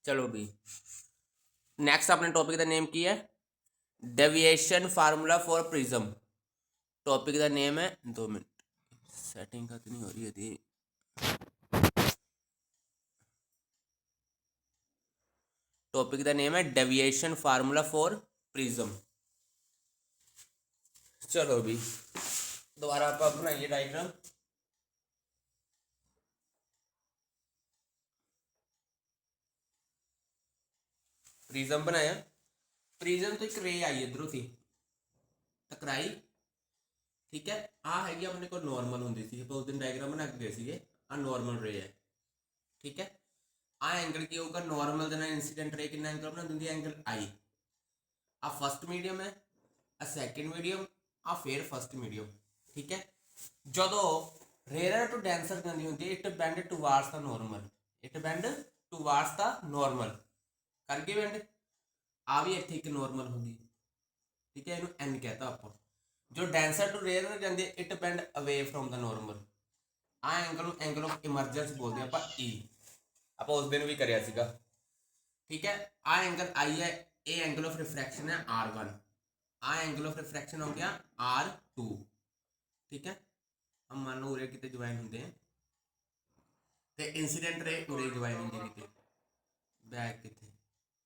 चलो भी नैक्सट अपने टॉपिक का नेम की है deviation formula for prism. Topic का नेम है 2 मिनट सेटिंग का तो नहीं हो रही है थी। टॉपिक का नेम है डेविएशन फार्मूला फॉर प्रिज्म। चलो भी दोबारा आप बनाइए डायग्राम। प्रिज्म बनाया। प्रिज्म तो एक रे आई इधरों थी टकराई, ठीक है। आ हैगी अपने को नॉर्मल होंदी सी, उस दिन डायग्राम बना के गए थे। आ नॉर्मल रे है, ठीक है। आ एंगल की होगा नॉर्मल देना इंसिडेंट रे कितना एंगल बना दिंदी एंगल आई। आ फर्स्ट मीडियम है, आ सैकेंड मीडियम, आ फिर फर्स्ट मीडियम, ठीक है। जो रेयर टू डेंसर करनी होती है it bend towards the normal, it bend towards the normal करके बेंड। आ भी इतने एक नॉर्मल होगी, ठीक है। इन्हों एन कहता आप जो डेंसर टू रेयर जाती है it bend away from the normal. आ एंगल ऑफ इमरजेंस बोलते हैं आप ई। आप उस दिन भी करिया सीगा, ठीक है। आ एंगल आई है, ए एंगल ऑफ रिफ्रैक्शन है R1। Uh angle of refraction हो गया R2, ठीक है। हम मान लो उरे कितने ज्वाइन होंगे हैं तो इंसिडेंट रे उरे ज्वाइन होंगे कितने बैक कितने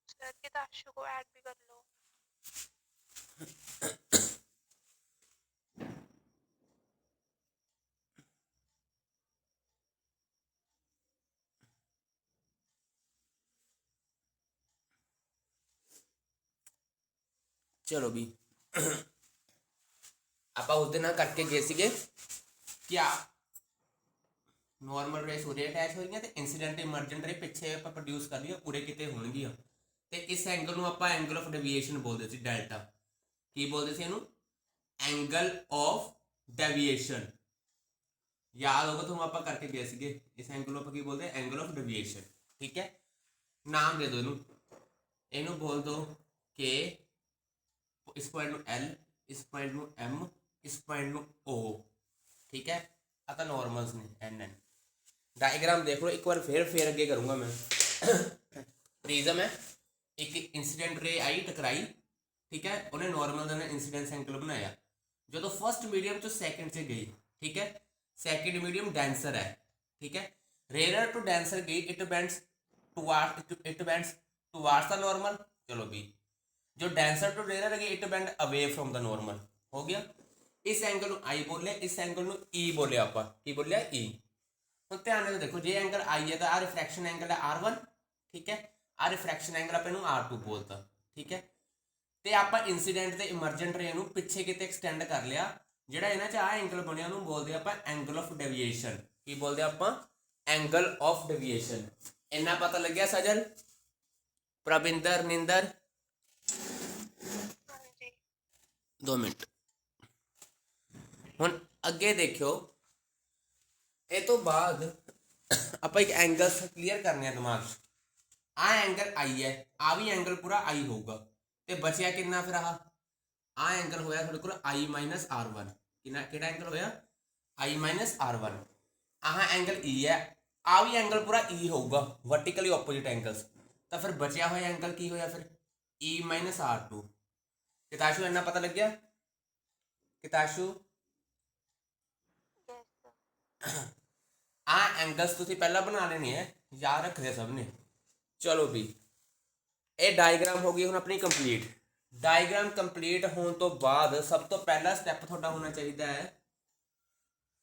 सर के दाशु को ऐड भी कर लो। चलो भी आप उस दिन करके गए सीगे क्या नॉर्मल रेस उरे अटैच हो रही तो इंसिडेंट इमरजेंट रे पिछे आप प्रोड्यूस कर लिया उरे कितने होणगियां तो इस एंगल में आप एंगल ऑफ डेविएशन बोलते थे डेल्टा। की बोलते थे इनू एंगल ऑफ डेविएशन। याद होगा तुम आप करके गए सीगे इस एंगल ऑफ की बोलते हैं एंगल ऑफ डेविएशन, ठीक है। नाम दे दो इनू, इनू बोल दो के, इस पॉइंट ਨੂੰ L, इस पॉइंट ਨੂੰ M, इस पॉइंट ਨੂੰ O, ठीक है। आता नॉर्मल्स ने N N। डायग्राम देख लो एक बार फिर अगे करूंगा मैं। प्रिज्म है, एक इंसिडेंट रे आई टकराई, ठीक है। उन्हें नॉर्मल का इंसिडेंस एंगल बनाया जो तो फर्स्ट मीडियम तो सैकेंड से गई, ठीक है। सैकेंड मीडियम डेंसर है, ठीक है। रेयर टू डेंसर गई it bends towards the normal. चलो भी जो डेंसर टू रेयर है it bend away from the normal हो गया। इस एंगल आई बोले, इस एंगल ई बोले, आप की बोलिया ई। हम ध्यान से देखो जे एंगल आई है तो आ रिफ्रैक्शन एंगल है R1, ठीक है। आ रिफ्रैक्शन एंगल आप R2 बोलता, ठीक है। तो आप इंसीडेंट ते इमरजेंट रे नूं पिछे किते एक्सटेंड कर लिया ਜਿਹੜਾ ਇਹਨਾਂ ਚ ਆ एंगल ਬਣਿਆ ਉਹਨੂੰ बोलते ਆਪਾਂ एंगल ऑफ डेविएशन। की बोलते ਆਪਾਂ एंगल ऑफ डेविएशन। ਇੰਨਾ पता लग गया सजल प्रविंदर निंदर? 2 मिनट ਹੁਣ ਅੱਗੇ देखियो ਇਹ ਤੋਂ ਬਾਅਦ ਆਪਾਂ एक एंगल क्लीयर करने हैं दिमाग च। आ एंगल आई है, आ भी एंगल पूरा आई होगा तो बचिया कितना फिर आ एंगल होया थोड़े को I माइनस R1। किहड़ा एंगल होया I minus R1। Ah angle E है, आ भी एंगल पूरा E होगा वर्टिकली ऑपोजिट एंगल्स। तो फिर बचिया हुआ एंगल की होया फिर E माइनस R2। किताशु इन्ना पता लग गया? किताशु आ एंगल्स तुसी पहला बना लेने हैं, याद रखते सब ने। चलो भी ये डायग्राम हो गई हुण अपनी कंप्लीट। डायग्राम कंप्लीट होने तो बाद सब तो पहला स्टैप थोड़ा होना चाहिए है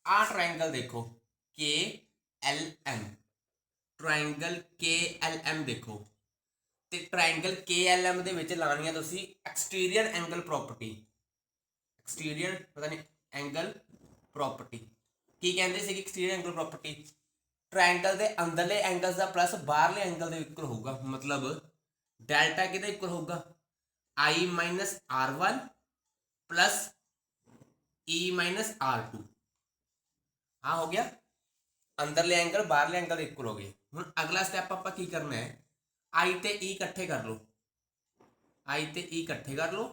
आ ट्रायंगल देखो के एल एम, ट्रायंगल के एल एम देखो तो ट्रायंगल के एल एम के लानी है तुसी एक्सटीरियर एंगल प्रॉपर्टी। एक्सटीरियर पता नहीं एंगल प्रॉपर्टी की कहते थे एक्सटीरियर एंगल प्रॉपर्टी ट्रायंगल के अंदरले एंगल्स का प्लस बाहरले एंगल के इक्वल होगा। मतलब डेल्टा कि इक्वल होगा I minus R1 plus E minus R2। हाँ हो गया, अंदरले एंगल बाहरले एंगल इक्वल हो गए। हम अगला स्टैप आप की करना है I ते E इकट्ठे कर लो, I ते E इकट्ठे कर लो,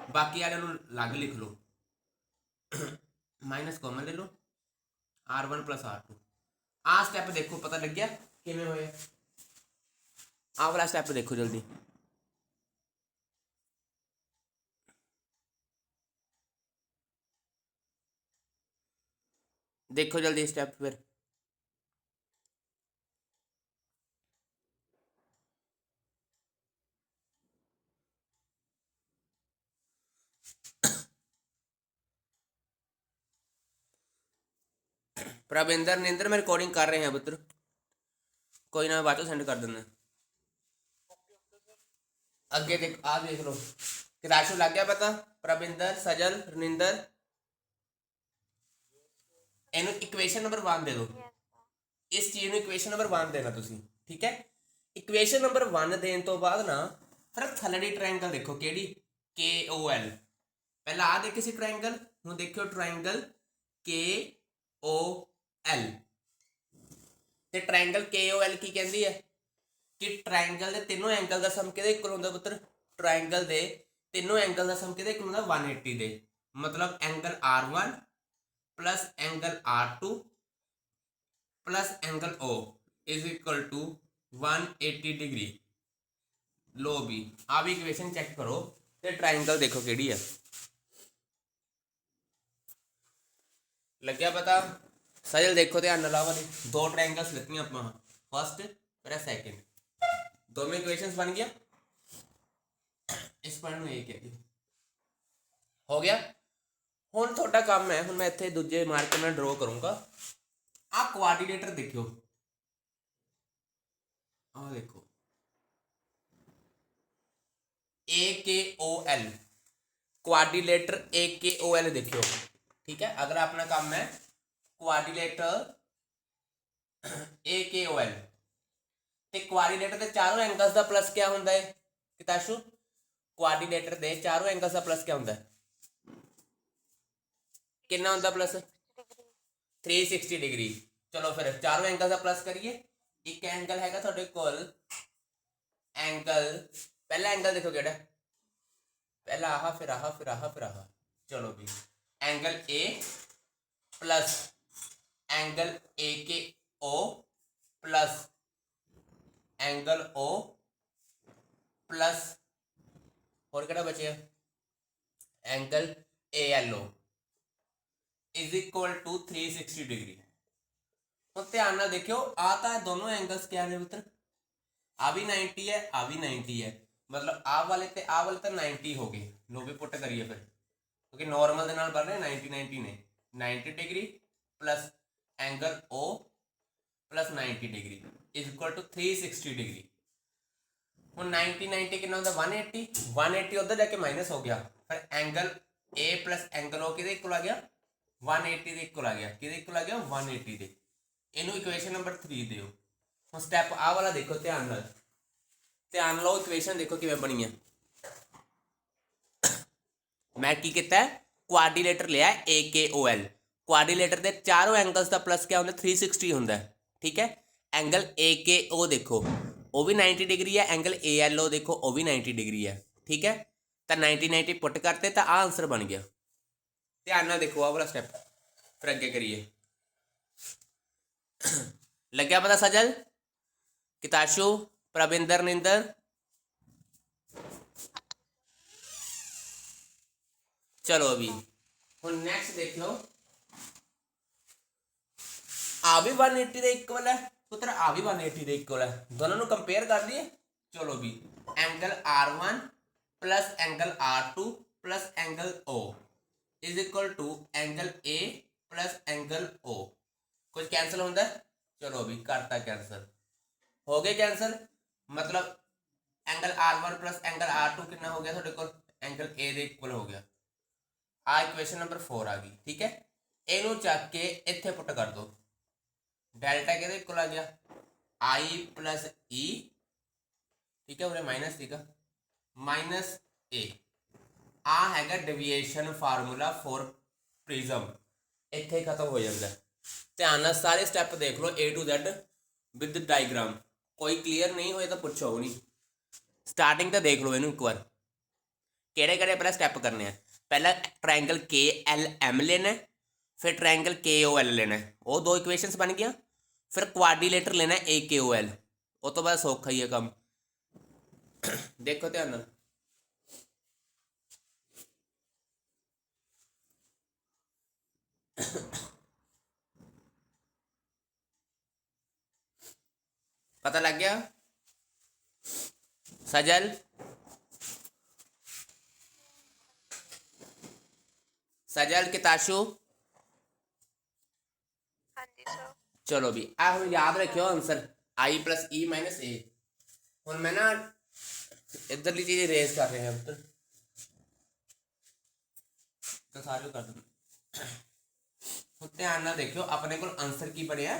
बाकी वाले अलग लिख लो, माइनस कॉमन ले लो R1 प्लस R2। आ स्टैप देखो पता लग गया किमें होया। आह वाला स्टैप देखो जल्दी, देखो जल्दी स्टेप फिर। प्रविंदर निंदर मैं रिकॉर्डिंग कर रहे हैं पुत्र, कोई ना बाद सेंड कर देना। अगे देख आ देख लो किताशु लग गया पता। प्रविंदर सजल रनिंदर ਇਹਨੂੰ ਇਕੁਏਸ਼ਨ ਨੰਬਰ 1 ਦੇ ਦਿਓ, ਇਸ ਚੀਜ਼ ਨੂੰ ਇਕੁਏਸ਼ਨ ਨੰਬਰ 1 ਦੇਣਾ ਤੁਸੀਂ, ਠੀਕ ਹੈ। ਇਕੁਏਸ਼ਨ ਨੰਬਰ 1 ਦੇਣ ਤੋਂ ਬਾਅਦ ਨਾ ਫਿਰ ਥੱਲੜੀ ਟ੍ਰਾਇੰਗਲ ਦੇਖੋ ਕਿਹੜੀ KOL, ਪਹਿਲਾਂ ਆ ਦੇਖੀ ਸੀ ਟ੍ਰਾਇੰਗਲ, ਹੁਣ ਦੇਖਿਓ ਟ੍ਰਾਇੰਗਲ KOL। ਤੇ ਟ੍ਰਾਇੰਗਲ KOL ਕੀ ਕਹਿੰਦੀ ਹੈ ਕਿ ਟ੍ਰਾਇੰਗਲ ਦੇ ਤਿੰਨੋਂ ਐਂਗਲ ਦਾ ਸਮ ਕਿਹਦੇ ਇਕੁਅਲ ਹੁੰਦਾ ਪੁੱਤਰ, ਟ੍ਰਾਇੰਗਲ ਦੇ ਤਿੰਨੋਂ ਐਂਗਲ ਦਾ ਸਮ ਕਿਹਦੇ ਇਕੁਅਲ ਹੁੰਦਾ 180 ਦੇ, ਮਤਲਬ angle R1 plus angle R2 plus angle O is equal to 180 degree. लो भी आ भी इक्वेशन चेक करो ते ट्राइंगल देखो केड़ी है, लग गया पता। सजल देखो ध्यान नाल वाली दो ट्राइंगल्स लिखियां आपां, फर्स्ट फिर सैकेंड, दोवें इक्वेशंस बन गया। इस पॉइंट में एक है हो गया। ਹੁਣ ਤੁਹਾਡਾ ਕੰਮ ਹੈ, ਹੁਣ ਮੈਂ ਇੱਥੇ ਦੂਜੇ ਮਾਰਕਰ ਨਾਲ ਡਰਾ ਕਰੂੰਗਾ। ਆਹ ਕੁਆਡਰੀਲੇਟਰ ਦੇਖਿਓ, ਆਹ ਦੇਖੋ AKOL, ਕੁਆਡਰੀਲੇਟਰ AKOL देखियो, ठीक है। अगर अपना काम है कुआडरीलेटर AKOL ਤੇ ਕੁਆਡਰੀਲੇਟਰ ਦੇ ਚਾਰੋਂ ਐਂਗਲਸ ਦਾ ਪਲੱਸ ਕਿਆ ਹੁੰਦਾ ਹੈ ਕਿਤਾਸ਼ੂ, ਕੁਆਡਰੀਲੇਟਰ ਦੇ ਚਾਰੋਂ ਐਂਗਲਸ ਦਾ ਪਲੱਸ ਕਿਆ ਹੁੰਦਾ ਹੈ, कितना होता प्लस 360 डिग्री। चलो फिर चारों एंगल का प्लस करिए। एक एंगल हैगा ਤੁਹਾਡੇ ਕੋਲ एंगल, पहला एंगल देखो केड़ा, पहला आहा फिर आहा फिर आहा फिर आहा। चलो भी angle A plus angle AKO plus angle O plus और केड़ा बचे angle ALO is equal to 360 degree. तो ध्यान ना देखियो आ तो दोनों एंगल्स क्या ने पुत्र, आ भी 90 है आ भी 90 है, मतलब आ वाले तो 90 हो गए। लो भी पुट करिए फिर, क्योंकि नॉर्मल दे नाल बन रहे 90 90 ने 90 degree plus angle O plus 90 degree is equal to 360 degree. ਹੁਣ 90 90 कितना होता 180, 180 उधर जाके माइनस हो गया, फिर angle A plus angle O किहदे इक्वल आ गया 180 ਦੇ ਇਕੁਅਲ ਆ ਗਿਆ, ਕਿਹਦੇ ਇਕੁਅਲ ਆ ਗਿਆ 180 ਦੇ। ਇਹਨੂੰ ਇਕੁਏਸ਼ਨ ਨੰਬਰ 3 ਦਿਓ। ਹੁਣ ਸਟੈਪ ਆ ਵਾਲਾ ਦੇਖੋ ਧਿਆਨ ਨਾਲ, ਧਿਆਨ ਲਓ ਇਕੁਏਸ਼ਨ ਦੇਖੋ ਕਿਵੇਂ ਬਣੀ ਹੈ। ਮੈਂ ਕੀ ਕੀਤਾ ਕੁਆਡਰੀਲੇਟਰ ਲਿਆ AKOL, ਕੁਆਡਰੀਲੇਟਰ ਦੇ ਚਾਰੋਂ ਐਂਗਲਸ ਦਾ ਪਲੱਸ ਕਿਆ ਹੁੰਦਾ 360 ਹੁੰਦਾ, ਠੀਕ ਹੈ। ਐਂਗਲ AKO ਦੇਖੋ ਉਹ ਵੀ 90 डिग्री है, एंगल ALO देखो वो भी 90 डिग्री है, ठीक है। तो 90 90 पुट करते तो आ आंसर बन गया। ध्यान ना देखो आ वाला स्टेप, फिर अगे करिए। लग गया पता सजल, किताशु, प्रविंदर निंदर, चलो अभी हुण नेक्स्ट देख लो। आ भी 180 के इक्वल है पुत्र, आ भी 180 के इक्वल है, दोनों को कंपेयर कर दिए। चलो भी angle R1 plus angle R2 plus angle O is equal to angle A plus angle O, कुछ कैंसल होता है। चलो भी करता कैंसल, हो गए कैंसल, मतलब angle R1 plus angle R2 कितना हो गया थोड़े को एंगल A दे इक्वल हो गया। आ इक्वेशन नंबर 4 आ गई, ठीक है। इनू चक के इत्थे पुट कर दो, डेल्टा के इक्वल आ गया I प्लस E, ठीक है, उरे माइनस ठीक है माइनस A। आ हैगा डेविएशन फार्मूला फॉर प्रिज्म, इत्थे खत्म हो जाता है। ध्यान नाल सारे स्टैप देख लो A to Z with diagram, कोई क्लीयर नहीं होए तो पुछो नहीं। स्टार्टिंग तो देख लो इनू एक बार, केड़े केड़े पहले स्टैप करने हैं। पहला ट्रायंगल KLM लेना है, फिर ट्रायंगल KOL लेना है, वो दो इक्वेशंस बन गया। फिर क्वाड्रीलेटर लेना है AKOL, वो तो बस सौखा ही है काम। देखो ध्यान नाल। पता लग गया सजल? सजल किताशु? हाँ जी सर। चलो भी आ हम याद रखियो answer I plus E minus A. और मैं ना इधरली चीज रेस कर रहे हैं उधर तो सारे कर दूँ। तो ध्यान ना देखियो अपने को आंसर की बनया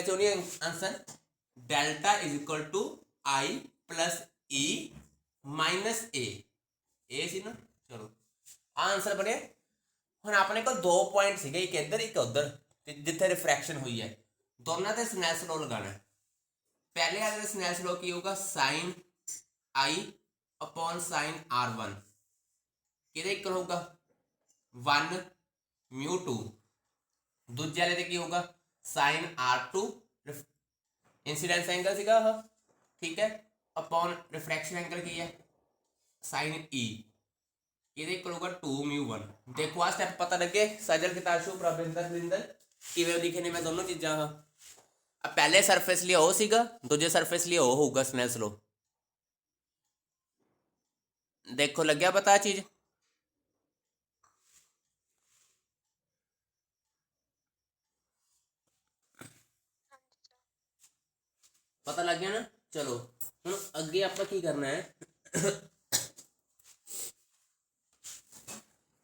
चाहनी answer delta is equal to I plus E minus A सी ना। चलो आंसर बने ਹੁਣ ਆਪਣੇ ਕੋਲ ਦੋ ਪੁਆਇੰਟ ਸੀਗੇ ਇੱਕ ਇੱਧਰ ਇੱਕ ਉੱਧਰ ਤੇ ਜਿੱਥੇ ਰਿਫਰੈਕਸ਼ਨ ਹੋਈ ਹੈ ਦੋਨਾਂ ਤੇ ਸਨੈਲਸ ਲੋ ਲਗਾਣਾ ਹੈ। ਪਹਿਲੇ ਵਾਲੇ ਦਾ ਸਨੈਲਸ ਲੋ ਕੀ ਹੋਊਗਾ sin i upon sin r1 ਕਿਹਦੇ ਇਕੁਅਲ ਹੋਊਗਾ 1 mu 2। ਦੂਜੇ ਵਾਲੇ ਤੇ ਕੀ ਹੋਊਗਾ sin r2 इंसीडेंस एंगल ਸੀਗਾ ਉਹ ਠੀਕ ਹੈ अपॉन रिफ्रैक्शन एंगल ਕੀ ਹੈ sin e ਇਹਦੇ ਇਕੁਅਲ ਹੋਊਗਾ 2 mu 1। ਦੇਖੋ ਆ ਸਟੈਪ ਪਤਾ ਲੱਗੇ ਸਜਲ ਕਿਤਾਸ਼ੂ ਪ੍ਰਭਿੰਦਰ ਰਿੰਦਰ ਕਿਵੇਂ ਲਿਖੇ ਨੇ ਮੈਂ ਦੋਨੋਂ ਚੀਜ਼ਾਂ ਆ ਪਹਿਲੇ ਸਰਫੇਸ ਲਈ ਉਹ ਸੀਗਾ ਦੂਜੇ ਸਰਫੇਸ ਲਈ ਉਹ ਹੋਊਗਾ ਸਨੈਲਸ ਲੋ। देखो लग गया पता चीज पता लग गया ना। चलो हम अगे आप की करना है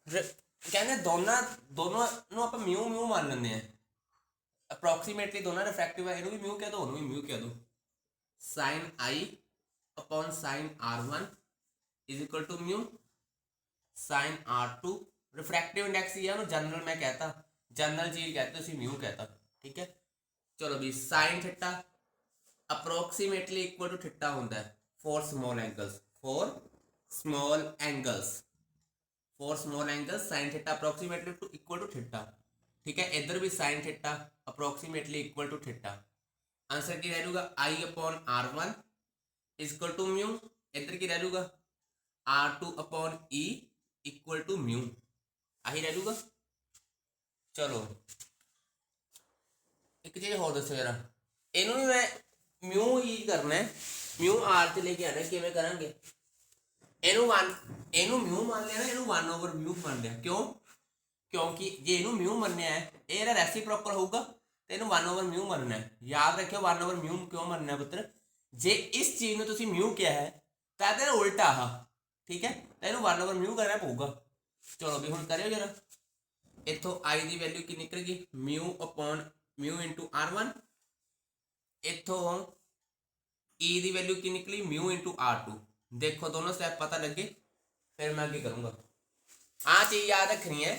कहने दोनों आप म्यू म्यू मान लेंगे हैं अप्रोक्सीमेटली दोनों रिफ्रैक्टिव है भी म्यू कह दो भी म्यू कह दो sin i upon sin r1 is equal to mu sin r2 refractive index ये है जनरल मैं कहता जनरल चीज कहते हो म्यू कहता ठीक है। चलो भी sin theta approximately equal to theta होता है for small angles sin theta approximately to equal to theta ठीक है। इधर भी sin theta approximately equal to theta answer की रह लूगा I upon r1 equal to mu इधर की रह लूगा r2 upon E equal to mu आही रह लूगा। चलो एक चीज होर दसो जरा इनू भी मैं म्यू ही करना है म्यू आर से लेके आना किवें करांगे इनू म्यू मान लिया ना इनू 1 ओवर म्यू मान लिया क्यों क्योंकि जे इनू म्यू मनया है ये रेसिप्रोकल होगा तो इनू 1 ओवर म्यू मनना है। याद रखियो 1 ओवर म्यू क्यों मनना है पुत्र जे इस चीज नूं तुसीं म्यू किया है तो इहदा उल्टा आ ठीक है तो इनू 1 ओवर म्यू करना पऊगा। चलो भी हुण करियो जरा इत्थों आई दी वैल्यू की निकल गई mu upon mu into r1 इत्थों ई दी वैल्यू की निकली म्यू इंटू r2। देखो दोनों स्टेप पता लगे फिर मैं आगे करूँगा। आ चीज याद रखनी है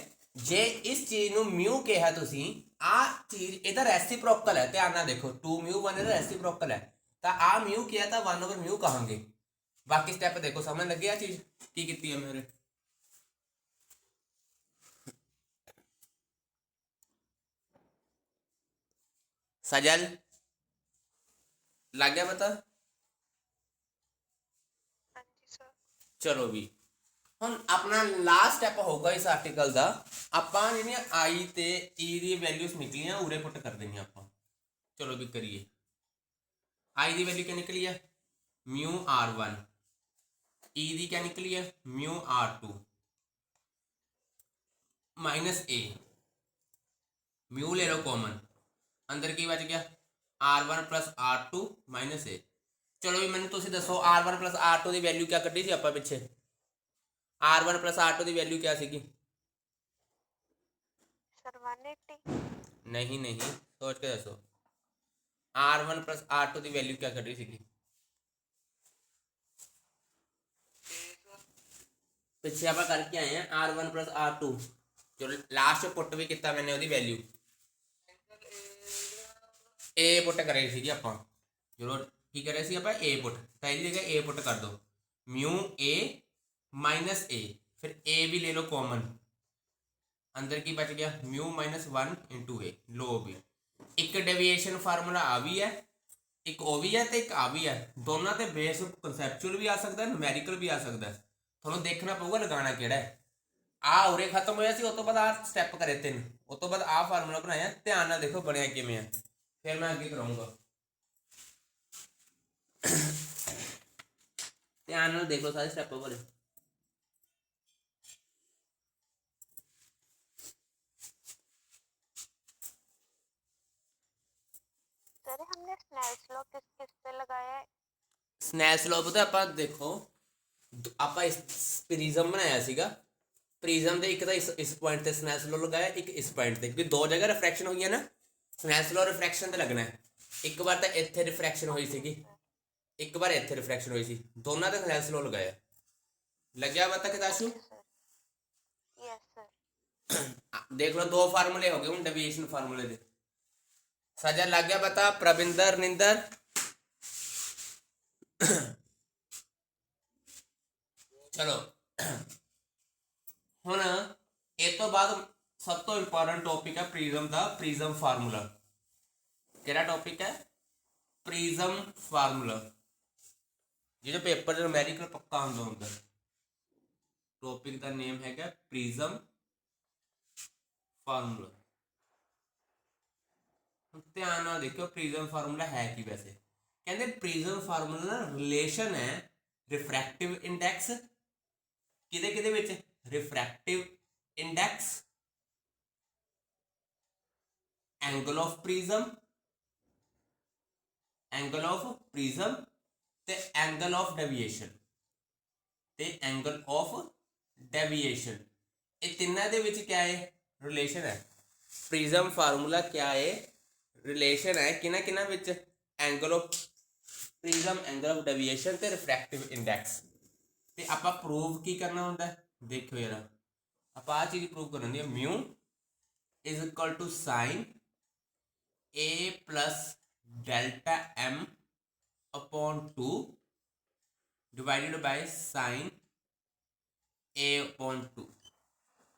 जे इस चीज नूं म्यू कहा तुसी आ चीज इहदा रेसिप्रोकल है ध्यान नाल देखो 2 म्यू 1 इहदा रेसिप्रोकल है तो आ म्यू किया था 1 ओवर म्यू कहांगे। बाकी स्टेप देखो समझ लगे आ चीज की कीती है मेरे सजल लग गया पता। हाँ जी सर। चलो भी ਹੁਣ अपना लास्ट स्टैप होगा इस आर्टिकल का ਆਪਾਂ ਜਿਹੜੀਆਂ i ਤੇ e ਦੀ ਵੈਲਿਊਜ਼ ਨਿਕਲੀਆਂ ਉਰੇ ਪੁੱਟ ਕਰ ਦੇਣੀਆਂ ਆਪਾਂ। ਚਲੋ ਵੀ ਕਰੀਏ i ਦੀ ਵੈਲਿਊ क्या निकली है म्यू r1 e ਦੀ क्या निकली है म्यू r2 माइनस ए म्यू ले लो कॉमन अंदर की बच गया r1 प्लस r2 माइनस ए। चलो भी मैंने तुम दसो r1 प्लस r2 की वैल्यू क्या कढ़ी थी आप पिछे r1 प्लस r2 की वैल्यू क्या सी सर 180 नहीं नहीं सोच के दसो r1 प्लस r2 की वैल्यू क्या कढ़ी सी पिछे आप करके आए हैं r1 प्लस r2 चलो लास्ट पुट भी किया मैंने वो वैल्यू ए पुट करे सी आप चलो की करे सी आप ए पुट तो यही जगह ए पुट कर दो म्यू ए माइनस ए फिर ए भी ले लो कॉमन अंदर की बच गया म्यू माइनस 1 इंटू ए लो भी एक डेविएशन फार्मूला आ भी है ਇੱਕ ਉਹ ਵੀ ਹੈ ਤੇ ਇੱਕ ਆ ਵੀ ਹੈ, ਦੋਨਾਂ ਤੇ ਬੇਸ ਕਨਸੈਪਚੁਅਲ ਵੀ ਆ ਸਕਦਾ, ਨੂਮੈਰੀਕਲ ਵੀ ਆ ਸਕਦਾ। ਤੁਹਾਨੂੰ ਦੇਖਣਾ ਪਊਗਾ ਲਗਾਉਣਾ ਕਿਹੜਾ ਹੈ। ਆ ਉਰੇ ਖਤਮ ਹੋਇਆ ਸੀ, ਉਸ ਤੋਂ ਬਾਅਦ ਆ ਸਟੈਪ ਕਰੇ 3, ਉਸ ਤੋਂ ਬਾਅਦ ਆ ਫਾਰਮੂਲਾ ਬਣਾਇਆ। ਧਿਆਨ ਨਾਲ ਦੇਖੋ ਬਣਿਆ ਕਿਵੇਂ ਆ, ਫਿਰ ਮੈਂ ਅੱਗੇ ਕਰਾਉਂਗਾ। ਧਿਆਨ ਨਾਲ ਦੇਖ ਲਓ ਸਾਰੇ ਸਟੈਪ ਬਾਰੇ। सर हमने स्नेल्स लॉ किस किस पे लगाया है? ਸਨੈਲਸ ਲੋ ਪਤਾ ਆਪਾਂ ਦੇਖੋ, ਆਪਾਂ ਇਸ ਪ੍ਰਿਜ਼ਮ ਬਣਾਇਆ ਸੀਗਾ। ਪ੍ਰਿਜ਼ਮ ਦੇ ਇੱਕ ਤਾਂ ਇਸ ਪੁਆਇੰਟ ਤੇ ਸਨੈਲਸ ਲੋ ਲਗਾਇਆ, ਇੱਕ ਇਸ ਪੁਆਇੰਟ ਤੇ, ਕਿਉਂਕਿ ਦੋ ਜਗ੍ਹਾ ਰਿਫਰੈਕਸ਼ਨ ਹੋਈ ਹੈ ਨਾ। ਸਨੈਲਸ ਲੋ ਰਿਫਰੈਕਸ਼ਨ ਤੇ ਲੱਗਣਾ ਹੈ। ਇੱਕ ਵਾਰ ਤਾਂ ਇੱਥੇ ਰਿਫਰੈਕਸ਼ਨ ਹੋਈ ਸੀਗੀ, ਇੱਕ ਵਾਰ ਇੱਥੇ ਰਿਫਰੈਕਸ਼ਨ ਹੋਈ ਸੀ, ਦੋਨਾਂ ਤੇ ਸਨੈਲਸ ਲੋ ਲਗਾਇਆ। ਲੱਗਿਆ ਪਤਾ ਕਿਤਾਸ਼ੂ? Yes sir. देख लो 2 फार्मूले हो गए हूँ डेविएशन फार्मूले दे। सजा लग गया पता प्रविंदर निंदर? चलो हुण इस तो बाद सब तो इंपॉर्टेंट टॉपिक है प्रिज्म का प्रिज्म फार्मूला। केड़ा टॉपिक है? प्रिज्म फार्मूला, जो पेपर जो न्यूमेरिकल पक्का होंदा। टॉपिक का नेम है प्रिज्म फार्मूला। ध्यान नाल देखो प्रिज्म फार्मूला है कि वैसे कहते प्रिज्म फार्मूला ना रिलेशन है रिफ्रैक्टिव इंडेक्स किदे किदे विच, refractive index, angle of prism ते एंगल ऑफ डेविएशन ये तिन्ना दे विच क्या है रिलेशन है। प्रिज्म फार्मूला क्या है रिलेशन है किना किना विच, angle of prism, angle of deviation ते रिफ्रैक्टिव इंडेक्स। ते आपां प्रूव की करना होंदा है, देखो यार आपां आ चीज़ प्रूव करनी है। Mu is equal to sine A plus delta M upon 2 divided by sine A upon 2।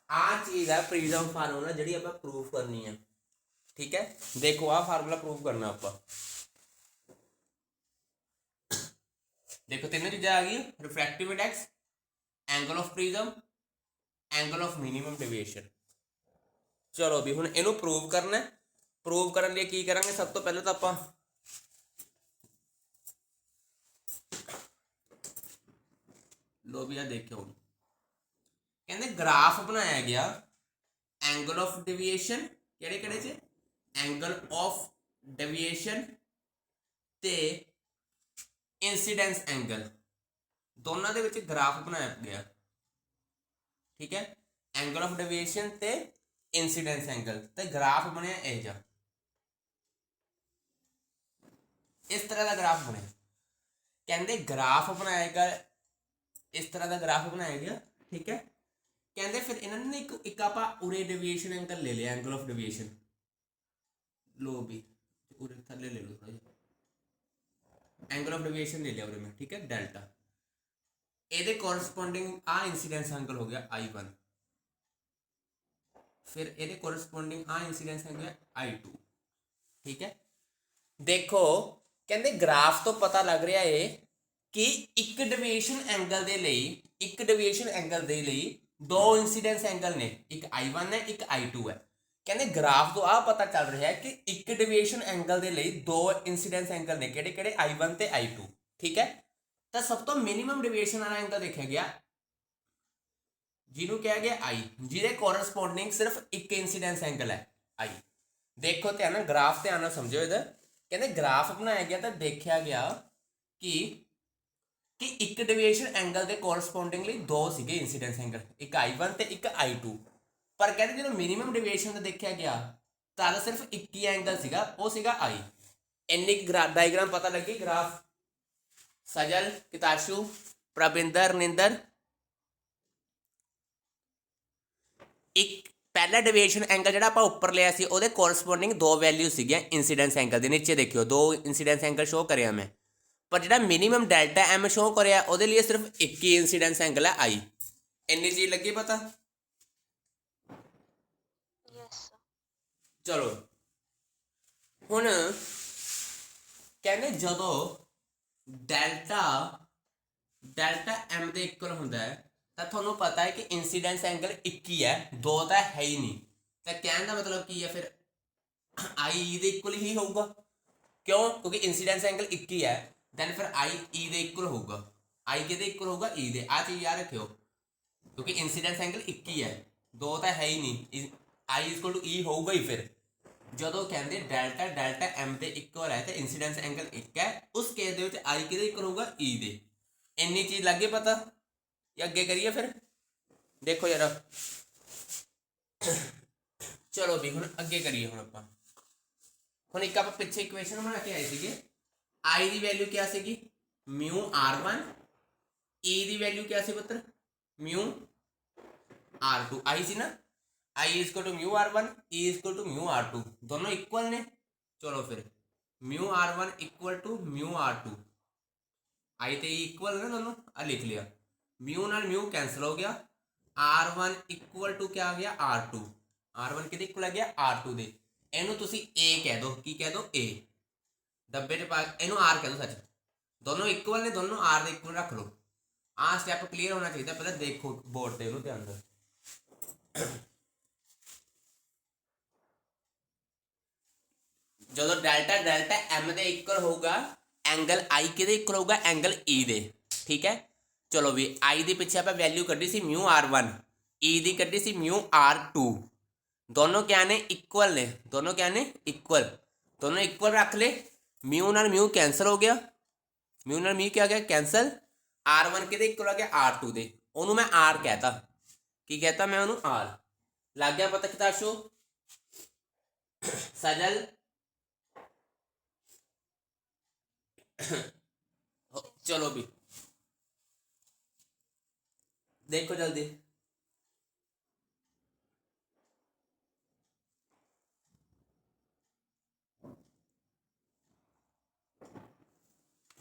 आ चीज़ है प्रिज्म फार्मूला जिहड़ी आपां प्रूव करनी है। ठीक है, देखो आ फार्मूला प्रूव करना आपां। देखो तीनों चीज़ें आ गई, refractive index, angle of prism, angle of minimum deviation. चलो भी हुण इहनूं प्रूव करना है। प्रूव करने लिए की करांगे, सब तो पहले तो आपां लो भी आ देखो हुण कहते ग्राफ बनाया गया एंगल ऑफ डेविएशन किहड़े किहड़े च, एंगल ऑफ डेविएशन ते इंसीडेंस एंगल दोनों दे विच ग्राफ बनाया गया। ठीक है, एंगल ऑफ डेविएशन ते इंसीडेंस एंगल ते ग्राफ बनया इह जा, इस तरह का ग्राफ बनया। कहते ग्राफ बनाया गया इस तरह का ग्राफ बनाया गया। ठीक है, कहते फिर इन्होंने एक आप उरे डेविएशन एंगल ले लिया, एंगल ऑफ डेविएशन लो भी उरे थले ले लो थोड़ा, एंगल ऑफ डेविएशन ले लिया उरे में। ठीक है, डेल्टा ये कोरस्पोंडिंग आ इंसीडेंस एंगल हो गया I1, फिर ये कोरस्पोंडिंग आ इंसीडेंस एंगल है I2। ठीक है, देखो कहते ग्राफ तो पता लग रहा है कि एक डेविएशन एंगल दे लई, एक डेविएशन एंगल दे लई दो इंसीडेंस एंगल ने, एक I1 है एक I2 है। कहते ग्राफ तो आ पता चल रहा है कि एक डेविएशन एंगल दे लई दो इंसीडेंस एंगल ने, किहड़े किहड़े I1 ते I2। ठीक है, तो सब तो मिनिमम डेविएशन वाला एंगल देखा गया जिन्होंने कहा गया I, जिहदे कोरस्पोंडिंग सिर्फ एक इंसीडेंस एंगल है I। देखो ध्यान ग्राफ ध्यान समझो इधर, कहते ग्राफ बनाया गया तो देखा गया कि एक डेविएशन एंगल के कोरस्पोंडिंगली दो सीगे इंसीडेंस एंगल, एक I1 ते एक I2। पर कहते जो मिनिमम डेविएशन का देखा गया तो सिर्फ एक ही एंगल सीगा, वो सीगा I। इन्नी डायग्राम पता लगी ग्राफ? सजल, किताशु, प्रविंदर, निंदर। एक पहला डेविएशन एंगल जो आप उपर लिया सी ਉਹਦੇ कोरस्पोंडिंग दो वैल्यू सीगियां इंसीडेंस एंगल के, नीचे देखियो दो इंसीडेंस एंगल शो करिया मैं, पर जो मिनिमम डेल्टा एम शो करिया वो लिए सिर्फ एक ही इंसीडेंस एंगल है I। इन्नी चीज लगी पता? यस चलो हुण ਕਹਿੰਦੇ ਜਦੋਂ ਡੈਲਟਾ m ਦੇ ਇਕੁਅਲ ਹੁੰਦਾ ਹੈ ਤਾਂ ਤੁਹਾਨੂੰ ਪਤਾ ਹੈ ਕਿ ਇੰਸੀਡੈਂਸ ਐਂਗਲ 1 ਹੀ ਹੈ, 2 ਤਾਂ ਹੈ ਹੀ ਨਹੀਂ। ਤਾਂ ਕਹਿਣ ਦਾ ਮਤਲਬ ਕੀ ਹੈ ਫਿਰ i ਦੇ ਇਕੁਅਲ ਹੀ ਹੋਊਗਾ। ਕਿਉਂ? ਕਿਉਂਕਿ ਇੰਸੀਡੈਂਸ ਐਂਗਲ 1 ਹੀ ਹੈ, ਦੈਨ ਫਿਰ i e ਦੇ ਇਕੁਅਲ ਹੋਊਗਾ। i ਕਿਹਦੇ ਇਕੁਅਲ ਹੋਊਗਾ? e ਦੇ। ਆ ਚੀਜ਼ ਯਾਦ ਰੱਖਿਓ, ਕਿਉਂਕਿ ਇੰਸੀਡੈਂਸ ਐਂਗਲ 1 ਹੀ ਹੈ, 2 ਤਾਂ ਹੈ ਹੀ ਨਹੀਂ। i e ਹੋਊਗਾ ਹੀ ਫਿਰ ਜਦੋਂ ਕਹਿੰਦੇ ਡੈਲਟਾ m ਦੇ ਇਕੁਅਲ ਹੈ ਤੇ ਇੰਸੀਡੈਂਸ ਐਂਗਲ 1 ਹੈ, ਉਸ ਕੇਸ ਦੇ ਵਿੱਚ i ਕਿਹਦੇ ਇਕੁਅਲ ਹੋਊਗਾ? e ਦੇ। ਇੰਨੀ ਚੀਜ਼ ਲੱਗ ਗਈ ਪਤਾ? ਜਾਂ ਅੱਗੇ ਕਰੀਏ ਫਿਰ? ਦੇਖੋ ਯਾਰ, ਚਲੋ ਵੀ ਹੁਣ ਅੱਗੇ ਕਰੀਏ। ਹੁਣ ਆਪਾਂ ਇੱਕ ਆਪਾਂ ਪਿੱਛੇ ਇਕੁਏਸ਼ਨ ਬਣਾ ਕੇ ਆਏ ਸੀਗੇ। i ਦੀ ਵੈਲਿਊ ਕਿਆ ਸੀਗੀ? ਮਿਊ r1। e ਦੀ ਵੈਲਿਊ ਕਿਆ ਸੀ ਪੁੱਤਰ? ਮਿਊ r2। i ਸੀ ਨਾ, i equal to mu r1, e equal to mu r2, ਦੋਨੋਂ ਇਕੁਅਲ ਨੇ। ਚਲੋ ਫਿਰ mu r1 equal to mu r2, i ਤੇ e ਇਕੁਅਲ ਨੇ ਦੋਨੋਂ, ਆ ਲਿਖ ਲਿਆ। ਮਿਊ ਨਾਲ ਮਿਊ ਕੈਂਸਲ ਹੋ ਗਿਆ, r1 ਇਕੁਅਲ ਟੂ ਕਿਆ ਆ ਗਿਆ? r2। r1 ਕਿਹਦੇ ਇਕੁਅਲ ਆ ਗਿਆ? r2 ਦੇ। ਇਹਨੂੰ ਤੁਸੀਂ a ਕਹਿ ਦੋ। ਕੀ ਕਹਿ ਦੋ? a। ਡੱਬੇ 'ਚ ਪਾ ਇਹਨੂੰ r ਕਹਿ ਦੋ, ਸੱਚ। ਦੋਨੋਂ ਇਕੁਅਲ ਨੇ, ਦੋਨੋਂ r ਦੇ ਇਕੁਅਲ ਰੱਖ ਲਓ। ਆਹ ਸਟੈਪ ਕਲੀਅਰ ਹੋਣਾ ਚਾਹੀਦਾ। ਪਹਿਲਾਂ ਦੇਖੋ ਬੋਰਡ ਤੇ, ਉਹਨੂੰ ਧਿਆਨ ਨਾਲ। ਜਦੋਂ ਡੈਲਟਾ m ਦੇ ਇਕੁਅਲ ਹੋਊਗਾ, ਐਂਗਲ i ਕਿਹਦੇ ਇਕੁਅਲ ਹੋਊਗਾ? ਐਂਗਲ e ਦੇ। ਠੀਕ ਹੈ, ਚਲੋ ਵੀ i ਦੇ ਪਿੱਛੇ ਆਪਾਂ ਵੈਲਿਊ ਕੱਢੀ ਸੀ ਮਿਊ r1, e ਦੀ ਕੱਢੀ ਸੀ ਮਿਊ r2। ਦੋਨੋਂ ਕਿਆ ਨੇ? ਇਕੁਅਲ ਨੇ। ਦੋਨੋਂ ਕਿਆ ਨੇ? ਇਕੁਅਲ। ਦੋਨੋਂ ਇਕੁਅਲ ਰੱਖ ਲਏ। ਮਿਊ ਨਾਲ ਮਿਊ ਕੈਂਸਲ ਹੋ ਗਿਆ, ਮਿਊ ਨਾਲ ਮਿਊ ਕਿਆ ਗਿਆ? ਕੈਂਸਲ। r1 ਕਿਹਦੇ ਇਕੁਅਲ ਆ ਗਿਆ? r2 ਦੇ। ਉਹਨੂੰ ਮੈਂ r ਕਹਿਤਾ। ਕੀ ਕਹਿਤਾ ਮੈਂ ਉਹਨੂੰ? r। ਲੱਗ ਗਿਆ ਪਤਾ ਕਿਤਾਸ਼ੋ? ਸਜਲ ਚਲੋ ਵੀ ਦੇਖੋ ਜਲਦੀ।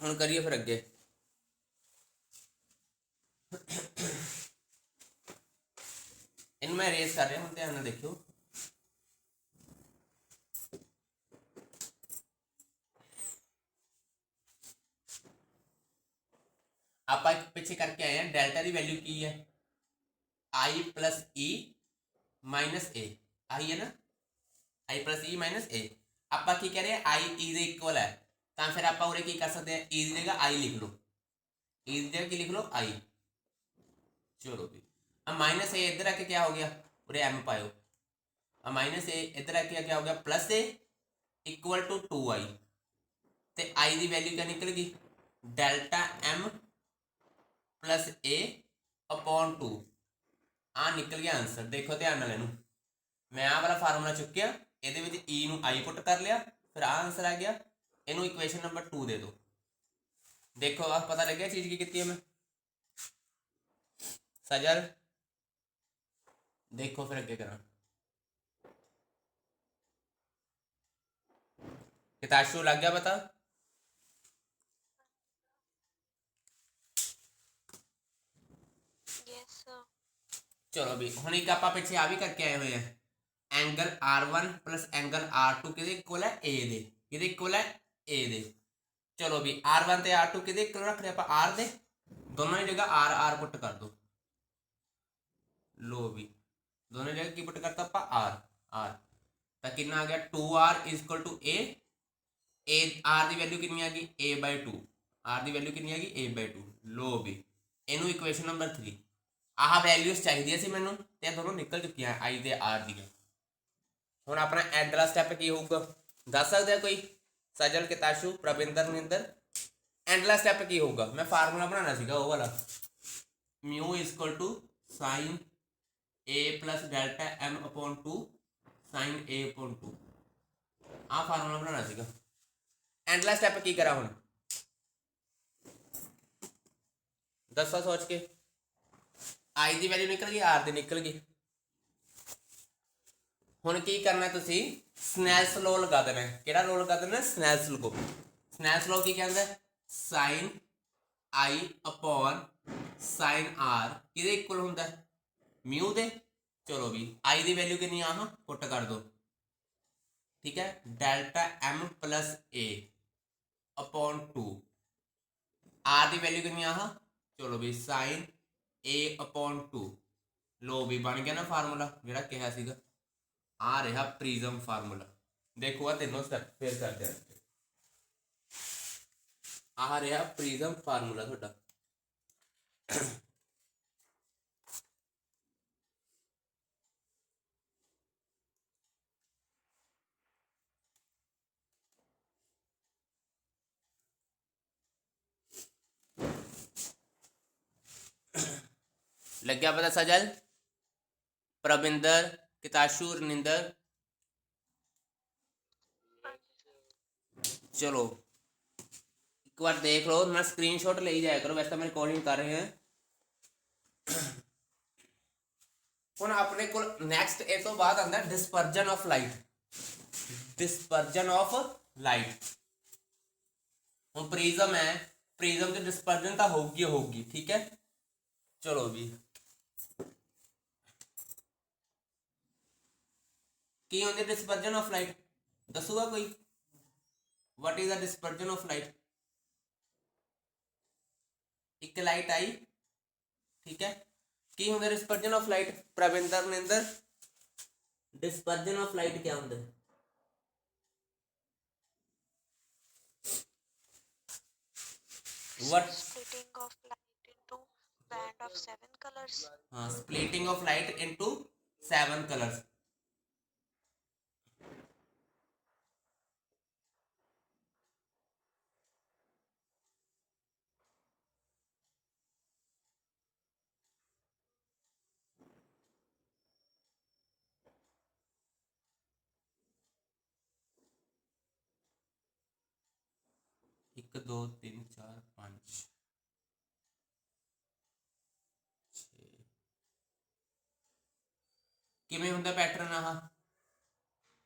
ਹੁਣ ਕਰੀਏ ਫਿਰ ਅੱਗੇ। ਇਹਨੂੰ ਮੈਂ ਰੇਸ ਕਰ ਰਿਹਾ, ਹੁਣ ਧਿਆਨ ਨਾਲ ਦੇਖਿਓ। ਆਪਾਂ ਇੱਕ ਪਿੱਛੇ ਕਰਕੇ ਆਏ ਹਾਂ, ਡੈਲਟਾ ਦੀ ਵੈਲਿਊ ਕੀ ਹੈ? i plus e minus a। ਆਹੀ ਹੈ ਨਾ, i plus e minus a। ਆਪਾਂ ਕੀ ਕਹਿ ਰਹੇ ਹਾਂ? i e ਦੇ ਇਕੁਅਲ ਹੈ, ਤਾਂ ਫਿਰ ਆਪਾਂ ਉਰੇ ਕੀ ਕਰ ਸਕਦੇ ਹਾਂ? e ਦੀ ਜਗ੍ਹਾ i ਲਿਖ ਲਓ। e ਦੀ ਜਗ੍ਹਾ ਕੀ ਲਿਖ ਲਓ? i। ਚਲੋ ਵੀ ਆ ਮਾਈਨਸ a ਇੱਧਰ ਆ ਕੇ ਕਿਆ ਹੋ ਗਿਆ? ਉਰੇ m ਪਾਇਓ। ਆ ਮਾਈਨਸ a ਇੱਧਰ ਆ ਕੇ ਕਿਆ ਹੋ ਗਿਆ? Plus a equal to 2i। ਤੇ i ਦੀ ਵੈਲਿਊ ਕਿਆ ਨਿਕਲ ਗਈ? Delta m plus a upon 2। ਆ ਨਿਕਲ ਗਿਆ ਆਂਸਰ। ਦੇਖੋ ਧਿਆਨ ਨਾਲ ਇਹਨੂੰ। ਮੈਂ ਆਹ ਵਾਲਾ ਫਾਰਮੂਲਾ ਚੁੱਕਿਆ, ਇਹਦੇ ਵਿੱਚ e ਨੂੰ i ਪੁੱਟ ਕਰ ਲਿਆ, ਫਿਰ ਆ ਆਂਸਰ ਆ ਗਿਆ। ਇਹਨੂੰ ਇਕੁਏਸ਼ਨ ਨੰਬਰ 2 ਦੇ ਦਿਓ। ਦੇਖੋ ਆ ਪਤਾ ਲੱਗਿਆ ਚੀਜ਼ ਕੀ ਕੀਤੀ ਹੈ ਮੈਂ? ਸਜਲ ਦੇਖੋ ਫਿਰ ਅੱਗੇ ਕਰਾਂ। ਕਿਤਾਸ਼ੂ ਲੱਗ ਗਿਆ ਪਤਾ? Yes sir. ਚਲੋ ਵੀ ਹੁਣ ਇੱਕ ਆਪਾਂ ਪਿੱਛੇ ਆ ਵੀ ਕਰਕੇ ਆਏ ਹੋਏ ਆ। Angle r1 plus angle r2 ਕਿਹਦੇ ਇਕੁਅਲ ਹੈ? a ਦੇ। ਕਿਹਦੇ ਇਕੁਅਲ ਹੈ? a ਦੇ। ਚਲੋ ਵੀ r1 ਤੇ r2 ਕਿਹਦੇ ਇਕੁਅਲ ਰੱਖ ਲਿਆ ਆਪਾਂ? r ਦੇ। ਦੋਨੋਂ ਦੀ ਜਗ੍ਹਾ r ਪੁੱਟ ਕਰ ਦੋ। ਲੋ ਵੀ ਦੋਨੋਂ ਜਗ੍ਹਾ ਕੀ ਪੁੱਟ ਕਰਤਾ ਆਪਾਂ? r। ਤਾਂ ਕਿੰਨਾ ਆ ਗਿਆ? 2r equal to a। r ਦੀ ਵੈਲਿਊ ਕਿੰਨੀ ਆ ਗਈ? a/2। r ਦੀ ਵੈਲਿਊ ਕਿੰਨੀ ਆ ਗਈ? a/2। ਲੋ ਵੀ ਇਹਨੂੰ ਇਕੁਏਸ਼ਨ ਨੰਬਰ 3। ਆਹ ਵੈਲਿਊਜ਼ ਚਾਹੀਦੀਆਂ ਸੀ ਮੈਨੂੰ, ਤੇ ਦੋਨੋਂ ਨਿਕਲ ਚੁੱਕੀਆਂ i ਤੇ r ਦੀਆਂ। ਹੁਣ ਆਪਣਾ ਐਂਡਲਾ ਸਟੈਪ ਕੀ ਹੋਊਗਾ? ਦੱਸ ਸਕਦੇ ਆ ਕੋਈ? ਸਜਲ, ਕਿਤਾਸ਼ੂ, ਪ੍ਰਵਿੰਦਰ, ਨਿੰਦਰ, ਐਂਡਲਾ ਸਟੈਪ ਕੀ ਹੋਊਗਾ? ਮੈਂ ਫਾਰਮੂਲਾ ਬਣਾਉਣਾ ਸੀਗਾ ਉਹ ਵਾਲਾ, mu equal to sine a plus delta m upon 2 sine a upon 2। ਆਹ ਫਾਰਮੂਲਾ ਬਣਾਉਣਾ ਸੀਗਾ। ਐਂਡਲਾ ਸਟੈਪ ਕੀ ਕਰਾਂ ਹੁਣ? ਦੱਸੋ ਸੋਚ ਕੇ। i ਦੀ ਵੈਲਿਊ ਨਿਕਲ ਗਈ, r ਦੀ ਨਿਕਲ ਗਈ। ਹੁਣ ਕੀ ਕਰਨਾ ਤੁਸੀਂ? ਸਨੈਲਸ ਲੋ ਲਗਾ ਦੇਣਾ। ਕਿਹੜਾ ਲੋ ਲਗਾ ਦੇਣਾ? ਸਨੈਲਸ ਲੋ। ਸਨੈਲਸ ਲੋ ਕੀ ਕਹਿੰਦਾ? Sign i upon sign r ਕਿਹਦੇ ਇਕੁਅਲ ਹੁੰਦਾ? ਮਿਊ ਦੇ। ਚਲੋ ਵੀ i ਦੀ ਵੈਲਿਊ ਕਿੰਨੀ ਆ? ਪੁੱਟ ਕਰ ਦੋ। ਠੀਕ ਹੈ, delta m plus a upon 2 R की वैल्यू कितनी आह चलो भी साइन ए अपॉन 2 लो भी बन गया ना फार्मूला जोड़ा कहा सीगा आ रहा प्रिज्म फार्मूला देखो आ तीनों स्टैप फिर करते हैं आ रहा प्रिज्म फार्मूला थोड़ा लग गया पता सजल प्रविंदर किताशु रनिंदर चलो एक बार देख लो मैं स्क्रीनशॉट ले ही जाया करो वैसे तो मैं रिकॉर्डिंग कर रहे हैं ਹੁਣ ਆਪਣੇ ਕੋਲ ਨੈਕਸਟ ਇਹ ਤੋਂ ਬਾਅਦ ਆਂਦਾ ਡਿਸਪਰਜਨ ਆਫ ਲਾਈਟ ਹੁਣ ਪ੍ਰਿਜ਼ਮ ਹੈ ਪ੍ਰਿਜ਼ਮ ਤੇ ਡਿਸਪਰਜਨ ਤਾਂ ਹੋਊਗੀ ਠੀਕ ਹੈ ਚਲੋ ਵੀ ਕੀ ਹੁੰਦੀ ਡਿਸਪਰਜਨ ਆਫ ਲਾਈਟ ਦੱਸੂਗਾ ਕੋਈ what is the dispersion of light एक लाइट आई ठीक है की होंगे dispersion of light Parvinder Ninder dispersion of light क्या होंगे what splitting of light into band of 7 colors. हाँ splitting of light into 7 colours एक दो तीन चार पाँच किमें होंगे पैटर्न आह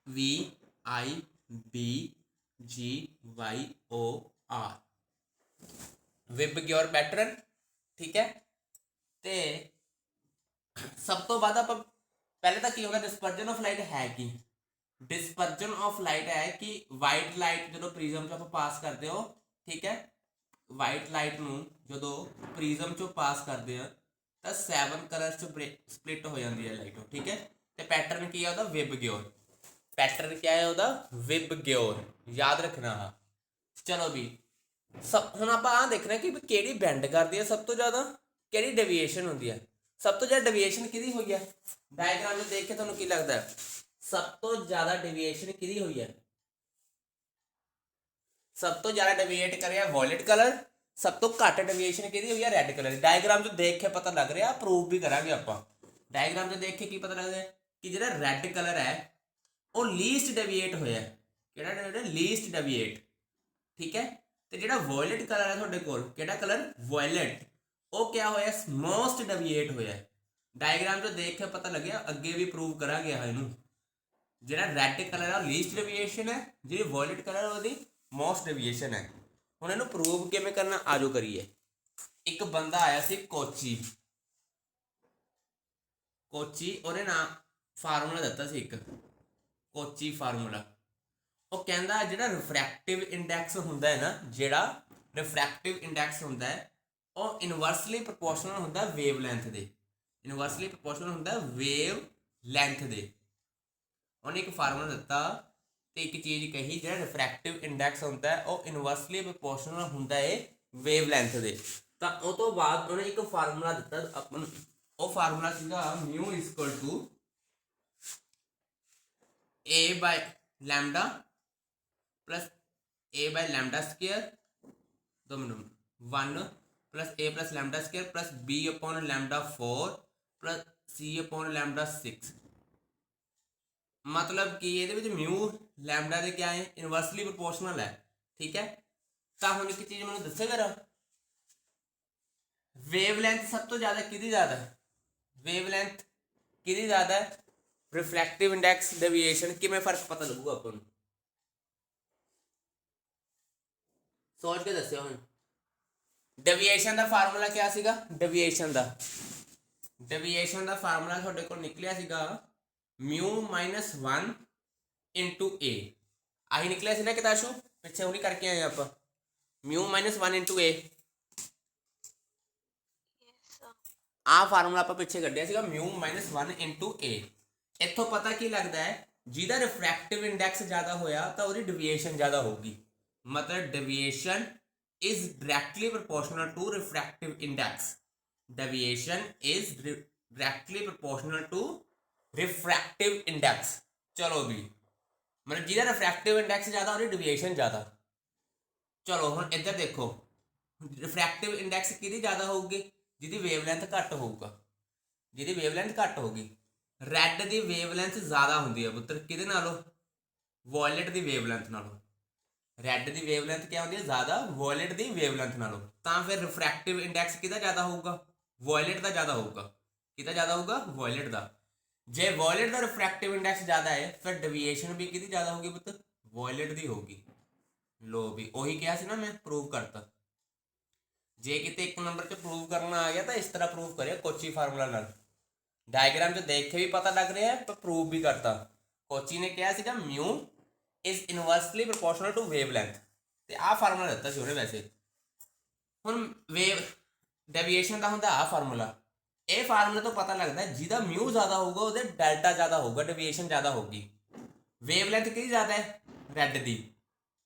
V I B G Y O R VIBGYOR pattern ठीक है ते सब तो बाद आप पहले तो की होगा डिस्पर्जन ऑफ लाइट है कि डिस्पर्जन ऑफ लाइट है कि वाइट लाइट जो प्रिज्म चो पास करते हो ठीक है वाइट लाइट जो प्रिज्म चो पास करते हैं तो 7 कलर चो स्प्लिट हो जाती है लाइट ठीक है तो पैटर्न की है विबग्योर पैटर्न क्या है वह विबग्योर याद रखना हाँ चलो भी सब हम आप देखना कि केड़ी बेंड करती है सब तो ज़्यादा केड़ी डेविएशन होती है सब तो ज़्यादा डेविएशन किहदी हुई है डायग्राम में देख के तुहानूं की लगता है सब तो ज़्यादा डेविएशन किहदी हुई है सब तो ज़्यादा डेविएट कर वॉयलेट कलर सब तो घट डेविएशन किहदी हुई है रैड कलर डायग्राम जो देख के पता लग रहा प्रूव भी करांगे आपां डायग्राम जो देख के की पता लगता है कि जिहड़ा रैड कलर है वो लीस्ट डेविएट होया किहड़ा लीस्ट डेविएट ठीक है तो जिहड़ा वॉयलेट कलर है तुहाडे कोल किहड़ा कलर वॉयलेट वो क्या होया मोस्ट डेविएट होया डायग्राम जो देख के पता लगे अगे भी प्रूव करांगे इहनूं जिहड़ा रैड कलर है लीस्ट डेविएशन है जिहड़ी वॉयलेट कलर है ओहदी मोस्ट डेविएशन है हुण इहनूं प्रूव किवें करना आजो करिए एक बंदा आया सी कोची ਉਹਨੇ ਨਾ फार्मूला दिता सी एक कोची फार्मूला वो कहता जिहड़ा रिफ्रैक्टिव इंडैक्स हुंदा है ना जिहड़ा रिफ्रैक्टिव इंडैक्स हुंदा है वो इनवर्सली प्रपोर्शनल हुंदा वेव लेंथ दे इनवर्सली प्रपोर्शनल हुंदा वेव लेंथ दे उन्हें एक फार्मूला दिता तो एक चीज़ कही जिहड़ा रिफ्रैक्टिव इंडैक्स हुंदा है वो इनवर्सली प्रपोर्शनल हुंदा है वेव लेंथ दे तो उस तो बाद उन्हें एक फार्मूला दिता अपन वो फार्मूला सीगा mu equal to A by lambda plus A by lambda square 2 मिनट 1 plus A plus lambda square plus B upon lambda 4 plus C upon lambda 6 मतलब कि ये म्यू लैम्डा के क्या है इनवर्सली प्रोपोर्शनल है ठीक है तो हम एक चीज़ मैं दसे करा वेवलेंथ सब तो ज़्यादा किहदी ज़्यादा है वेवलेंथ किहदी ज़्यादा है रिफ्रैक्टिव इंडैक्स डेविएशन किवें फर्क पता लगूगा अपन सोच के दस्यो हुण डेविएशन का फार्मूला क्या सीगा डेविएशन का फार्मूला तुहाडे कोल निकलिया सीगा म्यू -1 इंटू ए आही निकलिया सी ना किताशु पिछे हुणी करके आए आप म्यू -1 इंटू ए। yes sir, ਆ ਫਾਰਮੂਲਾ ਆਪਾਂ ਪਿੱਛੇ ਕੱਢਿਆ ਸੀਗਾ μ -1 ਇੰਟੂ a। ਇੱਥੋਂ ਪਤਾ ਕੀ ਲੱਗਦਾ ਹੈ, ਜਿਹਦਾ ਰਿਫਰੈਕਟਿਵ ਇੰਡੈਕਸ ਜ਼ਿਆਦਾ ਹੋਇਆ ਤਾਂ ਉਹਦੀ ਡਿਵੀਏਸ਼ਨ ਜ਼ਿਆਦਾ ਹੋਊਗੀ। ਮਤਲਬ deviation is directly proportional to refractive index. Deviation is directly proportional to refractive index. ਚਲੋ ਵੀ, ਮਤਲਬ ਜਿਹਦਾ ਰਿਫਰੈਕਟਿਵ ਇੰਡੈਕਸ ਜ਼ਿਆਦਾ ਉਹਦੀ ਡਿਵੀਏਸ਼ਨ ਜ਼ਿਆਦਾ। ਚਲੋ ਹੁਣ ਇੱਧਰ ਦੇਖੋ, ਰਿਫਰੈਕਟਿਵ ਇੰਡੈਕਸ ਕਿਹਦੀ ਜ਼ਿਆਦਾ ਹੋਊਗੀ? ਜਿਹਦੀ ਵੇਵਲੈਂਥ ਘੱਟ ਹੋਊਗਾ। ਜਿਹਦੀ ਵੇਵਲੈਂਥ ਘੱਟ ਹੋਊਗੀ। ਰੈੱਡ ਦੀ ਵੇਵਲੈਂਥ ਜ਼ਿਆਦਾ ਹੁੰਦੀ ਹੈ ਪੁੱਤਰ, ਕਿਹਦੇ ਨਾਲੋਂ? ਵਾਇਲਟ ਦੀ ਵੇਵਲੈਂਥ ਨਾਲੋਂ। ਰੈੱਡ ਦੀ ਵੇਵਲੈਂਥ ਕਿਆ ਹੁੰਦੀ ਹੈ? ਜ਼ਿਆਦਾ ਵਾਇਲਟ ਦੀ ਵੇਵਲੈਂਥ ਨਾਲੋਂ। ਤਾਂ ਫਿਰ ਰਿਫਰੈਕਟਿਵ ਇੰਡੈਕਸ ਕਿਹਦਾ ਜ਼ਿਆਦਾ ਹੋਊਗਾ? ਵਾਇਲਟ ਦਾ ਜ਼ਿਆਦਾ ਹੋਊਗਾ। ਕਿਹਦਾ ਜ਼ਿਆਦਾ ਹੋਊਗਾ? ਵਾਇਲਟ ਦਾ। ਜੇ ਵਾਇਲਟ ਦਾ ਰਿਫਰੈਕਟਿਵ ਇੰਡੈਕਸ ਜ਼ਿਆਦਾ ਹੈ ਫਿਰ ਡਿਵੀਏਸ਼ਨ ਵੀ ਕਿਹਦੀ ਜ਼ਿਆਦਾ ਹੋਊਗੀ ਪੁੱਤਰ? ਵਾਇਲਟ ਦੀ ਹੋਊਗੀ। ਲੋ ਵੀ, ਉਹੀ ਕਿਹਾ ਸੀ ਨਾ ਮੈਂ, ਪ੍ਰੂਵ ਕਰਤਾ। ਜੇ ਕਿਤੇ ਇੱਕ ਨੰਬਰ 'ਚ ਪ੍ਰੂਵ ਕਰਨਾ ਆ ਗਿਆ ਤਾਂ ਇਸ ਤਰ੍ਹਾਂ ਪ੍ਰੂਵ ਕਰਿਆ ਕੋਚੀ ਫਾਰਮੂਲਾ ਨਾਲ। ਡਾਇਗਰਾਮ 'ਚ ਦੇਖ ਕੇ ਵੀ ਪਤਾ ਲੱਗ ਰਿਹਾ ਪਰ ਪ੍ਰੂਵ ਵੀ ਕਰਤਾ। ਕੋਚੀ ਨੇ ਕਿਹਾ ਸੀਗਾ μ is inversely proportional to wavelength, ਤੇ ਆਹ ਫਾਰਮੂਲਾ ਦਿੱਤਾ ਸੀ ਉਹਨੇ। ਵੈਸੇ ਹੁਣ ਵੇਵ ਡੈਵੀਏਸ਼ਨ ਦਾ ਹੁੰਦਾ ਆਹ ਫਾਰਮੂਲਾ। ਇਹ ਫਾਰਮੂਲੇ ਤੋਂ ਪਤਾ ਲੱਗਦਾ ਜਿਹਦਾ μ ਜ਼ਿਆਦਾ ਹੋਊਗਾ ਉਹਦੇ ਡੈਲਟਾ ਜ਼ਿਆਦਾ ਹੋਊਗਾ, ਡੈਵੀਏਸ਼ਨ ਜ਼ਿਆਦਾ ਹੋਊਗੀ। ਵੇਵਲੈਂਥ ਕਿਹਦੀ ਜ਼ਿਆਦਾ ਹੈ? ਰੈੱਡ ਦੀ।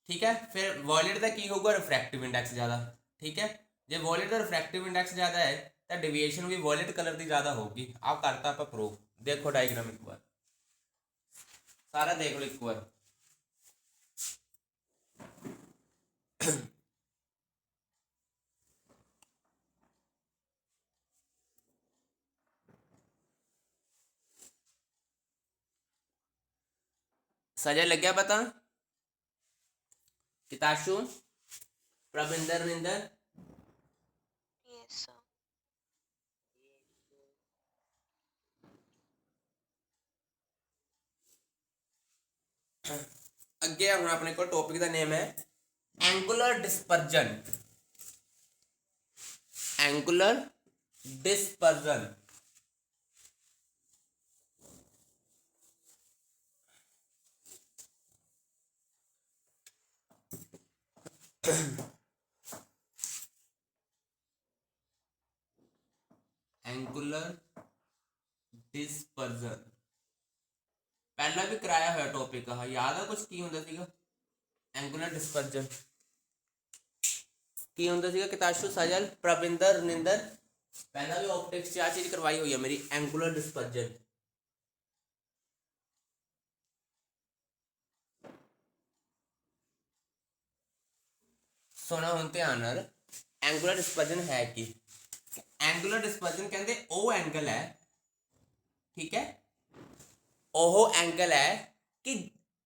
ਠੀਕ ਹੈ, ਫਿਰ ਵਾਇਲਟ ਦਾ ਕੀ ਹੋਊਗਾ? ਰਿਫਰੈਕਟਿਵ ਇੰਡੈਕਸ ਜ਼ਿਆਦਾ। ਠੀਕ ਹੈ, ਜੇ ਵਾਇਲਟ ਦਾ ਰਿਫਰੈਕਟਿਵ ਇੰਡੈਕਸ ਜ਼ਿਆਦਾ ਹੈ ਤਾਂ ਡਿਵੀਏਸ਼ਨ ਵੀ ਵਾਇਲਟ ਕਲਰ ਦੀ ਜ਼ਿਆਦਾ ਹੋਊਗੀ। ਆਹ ਕਰਤਾ ਆਪਾਂ ਪ੍ਰੂਵ। ਦੇਖੋ ਡਾਇਗਰਾਮ ਇੱਕ ਵਾਰ, ਸਾਰਾ ਦੇਖ ਲਓ ਇੱਕ ਵਾਰ। सजा लग गया पता? किताशु, प्रविंदर निंदर, yes sir, अगे हम अपने को टॉपिक का नेम है angular dispersion. Angular dispersion. Angular dispersion पहला भी कराया हुआ टॉपिक है, याद है कुछ की होंदा सीगा? एंगुलर डिस्पर्जन की होंदा सीगा? किताशु, सजल, प्रविंदर, निंदर, पहला भी ऑप्टिक्स से आ चीज करवाई हुई है मेरी, एंगुलर डिस्पर्जन। सुना हुण ध्यान नाल, एंगुलर डिस्पर्जन है की? एंगुलर डिस्पर्जन कहते वो एंगल है, ठीक है, ਉਹ एंगल है कि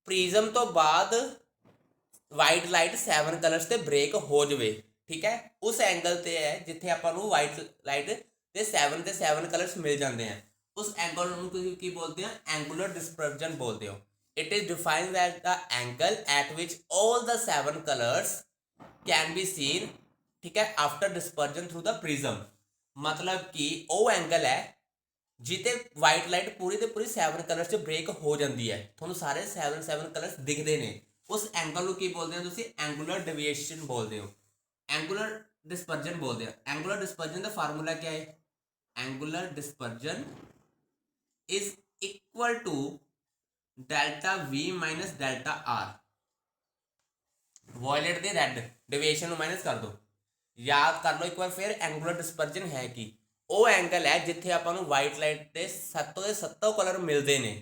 प्रिज्म तो बाद वाइट लाइट 7 कलर्स ਤੇ ब्रेक हो जाए। ठीक है, उस एंगल ਤੇ है जिथे ਆਪਾਂ ਨੂੰ वाइट लाइट ਤੇ 7 कलर्स मिल जाते हैं। उस एंगल ਨੂੰ ਤੁਸੀਂ ਕੀ ਬੋਲਦੇ ਆ? एंगुलर डिस्पर्जन बोलते हो। It is defined as the angle at which all the 7 colours can be seen, ठीक है, after dispersion through the prism. मतलब कि ਉਹ एंगल है जिते वाइट लाइट पूरी तो पूरी 7 कलर च ब्रेक हो जाती है, थोड़ा सारे 7 कलर्स दिखते हैं। उस एंगल को की बोलते हैं? एंगुलर डेविएशन बोलते हो, एंगुलर डिस्पर्जन बोलते हैं। एंगुलर डिस्पर्जन का फार्मूला क्या है? Angular dispersion is equal to delta V minus delta R. Violet दे रैड डेविएशन माइनस कर दो। याद कर लो एक बार फिर, एंगुलर डिस्पर्जन है कि ਉਹ ਐਂਗਲ ਹੈ ਜਿੱਥੇ ਆਪਾਂ ਨੂੰ ਵਾਈਟ ਲਾਈਟ ਦੇ 7 ਕਲਰ ਮਿਲਦੇ ਨੇ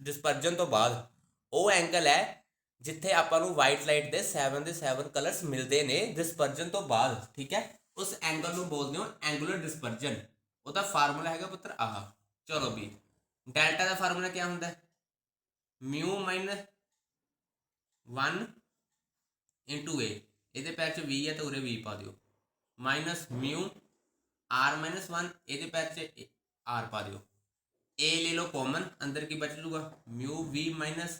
ਡਿਸਪਰਜਨ ਤੋਂ ਬਾਅਦ। ਉਹ ਐਂਗਲ ਹੈ ਜਿੱਥੇ ਆਪਾਂ ਨੂੰ ਵਾਈਟ ਲਾਈਟ ਦੇ 7 ਕਲਰਸ ਮਿਲਦੇ ਨੇ ਡਿਸਪਰਜਨ ਤੋਂ ਬਾਅਦ। ਠੀਕ ਹੈ, ਉਸ ਐਂਗਲ ਨੂੰ ਬੋਲਦੇ ਹੋ ਐਂਗੂਲਰ ਡਿਸਪਰਜਨ। ਉਹਦਾ ਫਾਰਮੂਲਾ ਹੈਗਾ ਪੁੱਤਰ ਆਹ। ਚਲੋ ਵੀ, ਡੈਲਟਾ ਦਾ ਫਾਰਮੂਲਾ ਕੀ ਹੁੰਦਾ ਹੈ? ਮਿਊ ਮਾਈਨਸ 1 ਇੰਟੂ ਏ। ਇਹਦੇ ਪੈਰ 'ਚ ਵੀ ਹੈ ਤਾਂ ਉਰੇ ਵੀ ਪਾ ਦਿਓ। ਮਾਈਨਸ ਮਿਊ आर माइनस 1, ये पैर से आर पा दो। ए ले लो कॉमन, अंदर की बच लूगा mu V minus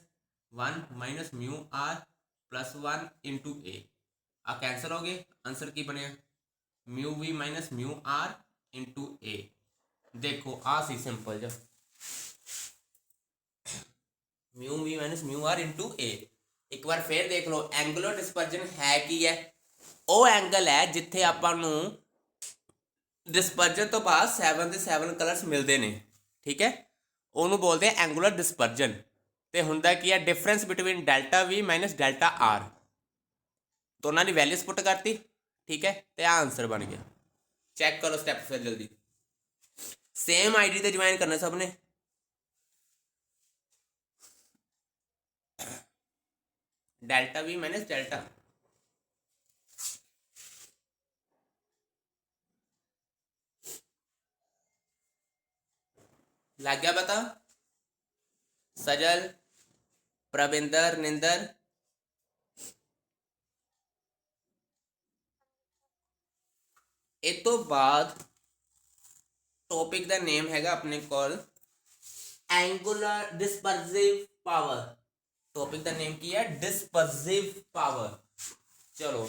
1 minus mu R plus 1 into A. आ कैंसिल हो गए, आंसर की बने mu V minus mu R into A. देखो आ सी सिंपल जा mu V minus mu R into A. एक बार फिर देख लो, एंगुलर डिस्पर्जन है की है? ਉਹ ਐਂਗਲ ਹੈ ਜਿੱਥੇ ਆਪਾਂ ਨੂੰ ਡਿਸਪਰਜਨ ਤੋਂ ਬਾਅਦ 7 ਦੇ 7 ਕਲਰਸ ਮਿਲਦੇ ਨੇ, ਠੀਕ ਹੈ, ਉਹਨੂੰ ਬੋਲਦੇ ਆ ਐਂਗੂਲਰ ਡਿਸਪਰਜਨ। ਤੇ ਹੁੰਦਾ ਕੀ ਹੈ, ਡਿਫਰੈਂਸ ਬਿਟਵੀਨ ਡੈਲਟਾ ਵੀ ਮਾਈਨਸ ਡੈਲਟਾ ਆਰ। ਦੋਨਾਂ ਦੀ ਵੈਲਿਊਸ ਪੁੱਟ ਕਰਤੀ, ਠੀਕ ਹੈ, ਤੇ ਆ ਆਂਸਰ ਬਣ ਗਿਆ। ਚੈੱਕ ਕਰੋ ਸਟੈਪ ਫਿਰ ਜਲਦੀ। सेम आईडी ਤੇ ਜੁਆਇਨ ਕਰਨਾ ਸਭ ਨੇ। डेल्टा वी माइनस डेल्टा, लग गया पता? सजल, प्रविंदर, निंदर, इस तो बाद टॉपिक का नेम हैगा अपने कोल एंगुलर डिस्पर्सिव पावर। टॉपिक का नेम की है डिस्पर्सिव पावर। चलो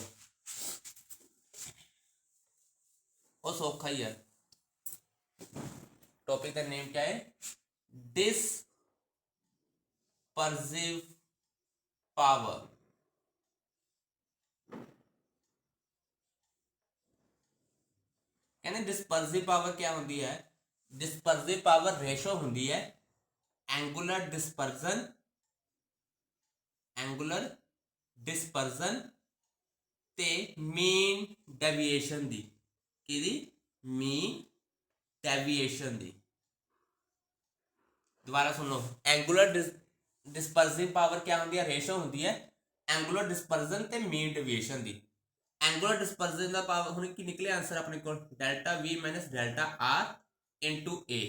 वो सौखा ही है। टॉपिक का नेम क्या है? Dispersive power. कहने डिस्पर्सिव पावर क्या होती है? डिस्पर्सिव पावर रेशो होती है एंगुलर डिस्पर्जन, एंगुलर डिस्पर्जन ते मीन डेविएशन दी। किदी? मीन डेविएशन दी। दोबारा सुन लो, एंगुलर डिस्पर्सिव पावर क्या होती है? रेशो होती है एंगुलर डिस्पर्जन ते मीन डेविएशन दी। एंगुलर डिस्पर्जन का पावर हुण की निकले आंसर अपने को delta V minus delta R into A.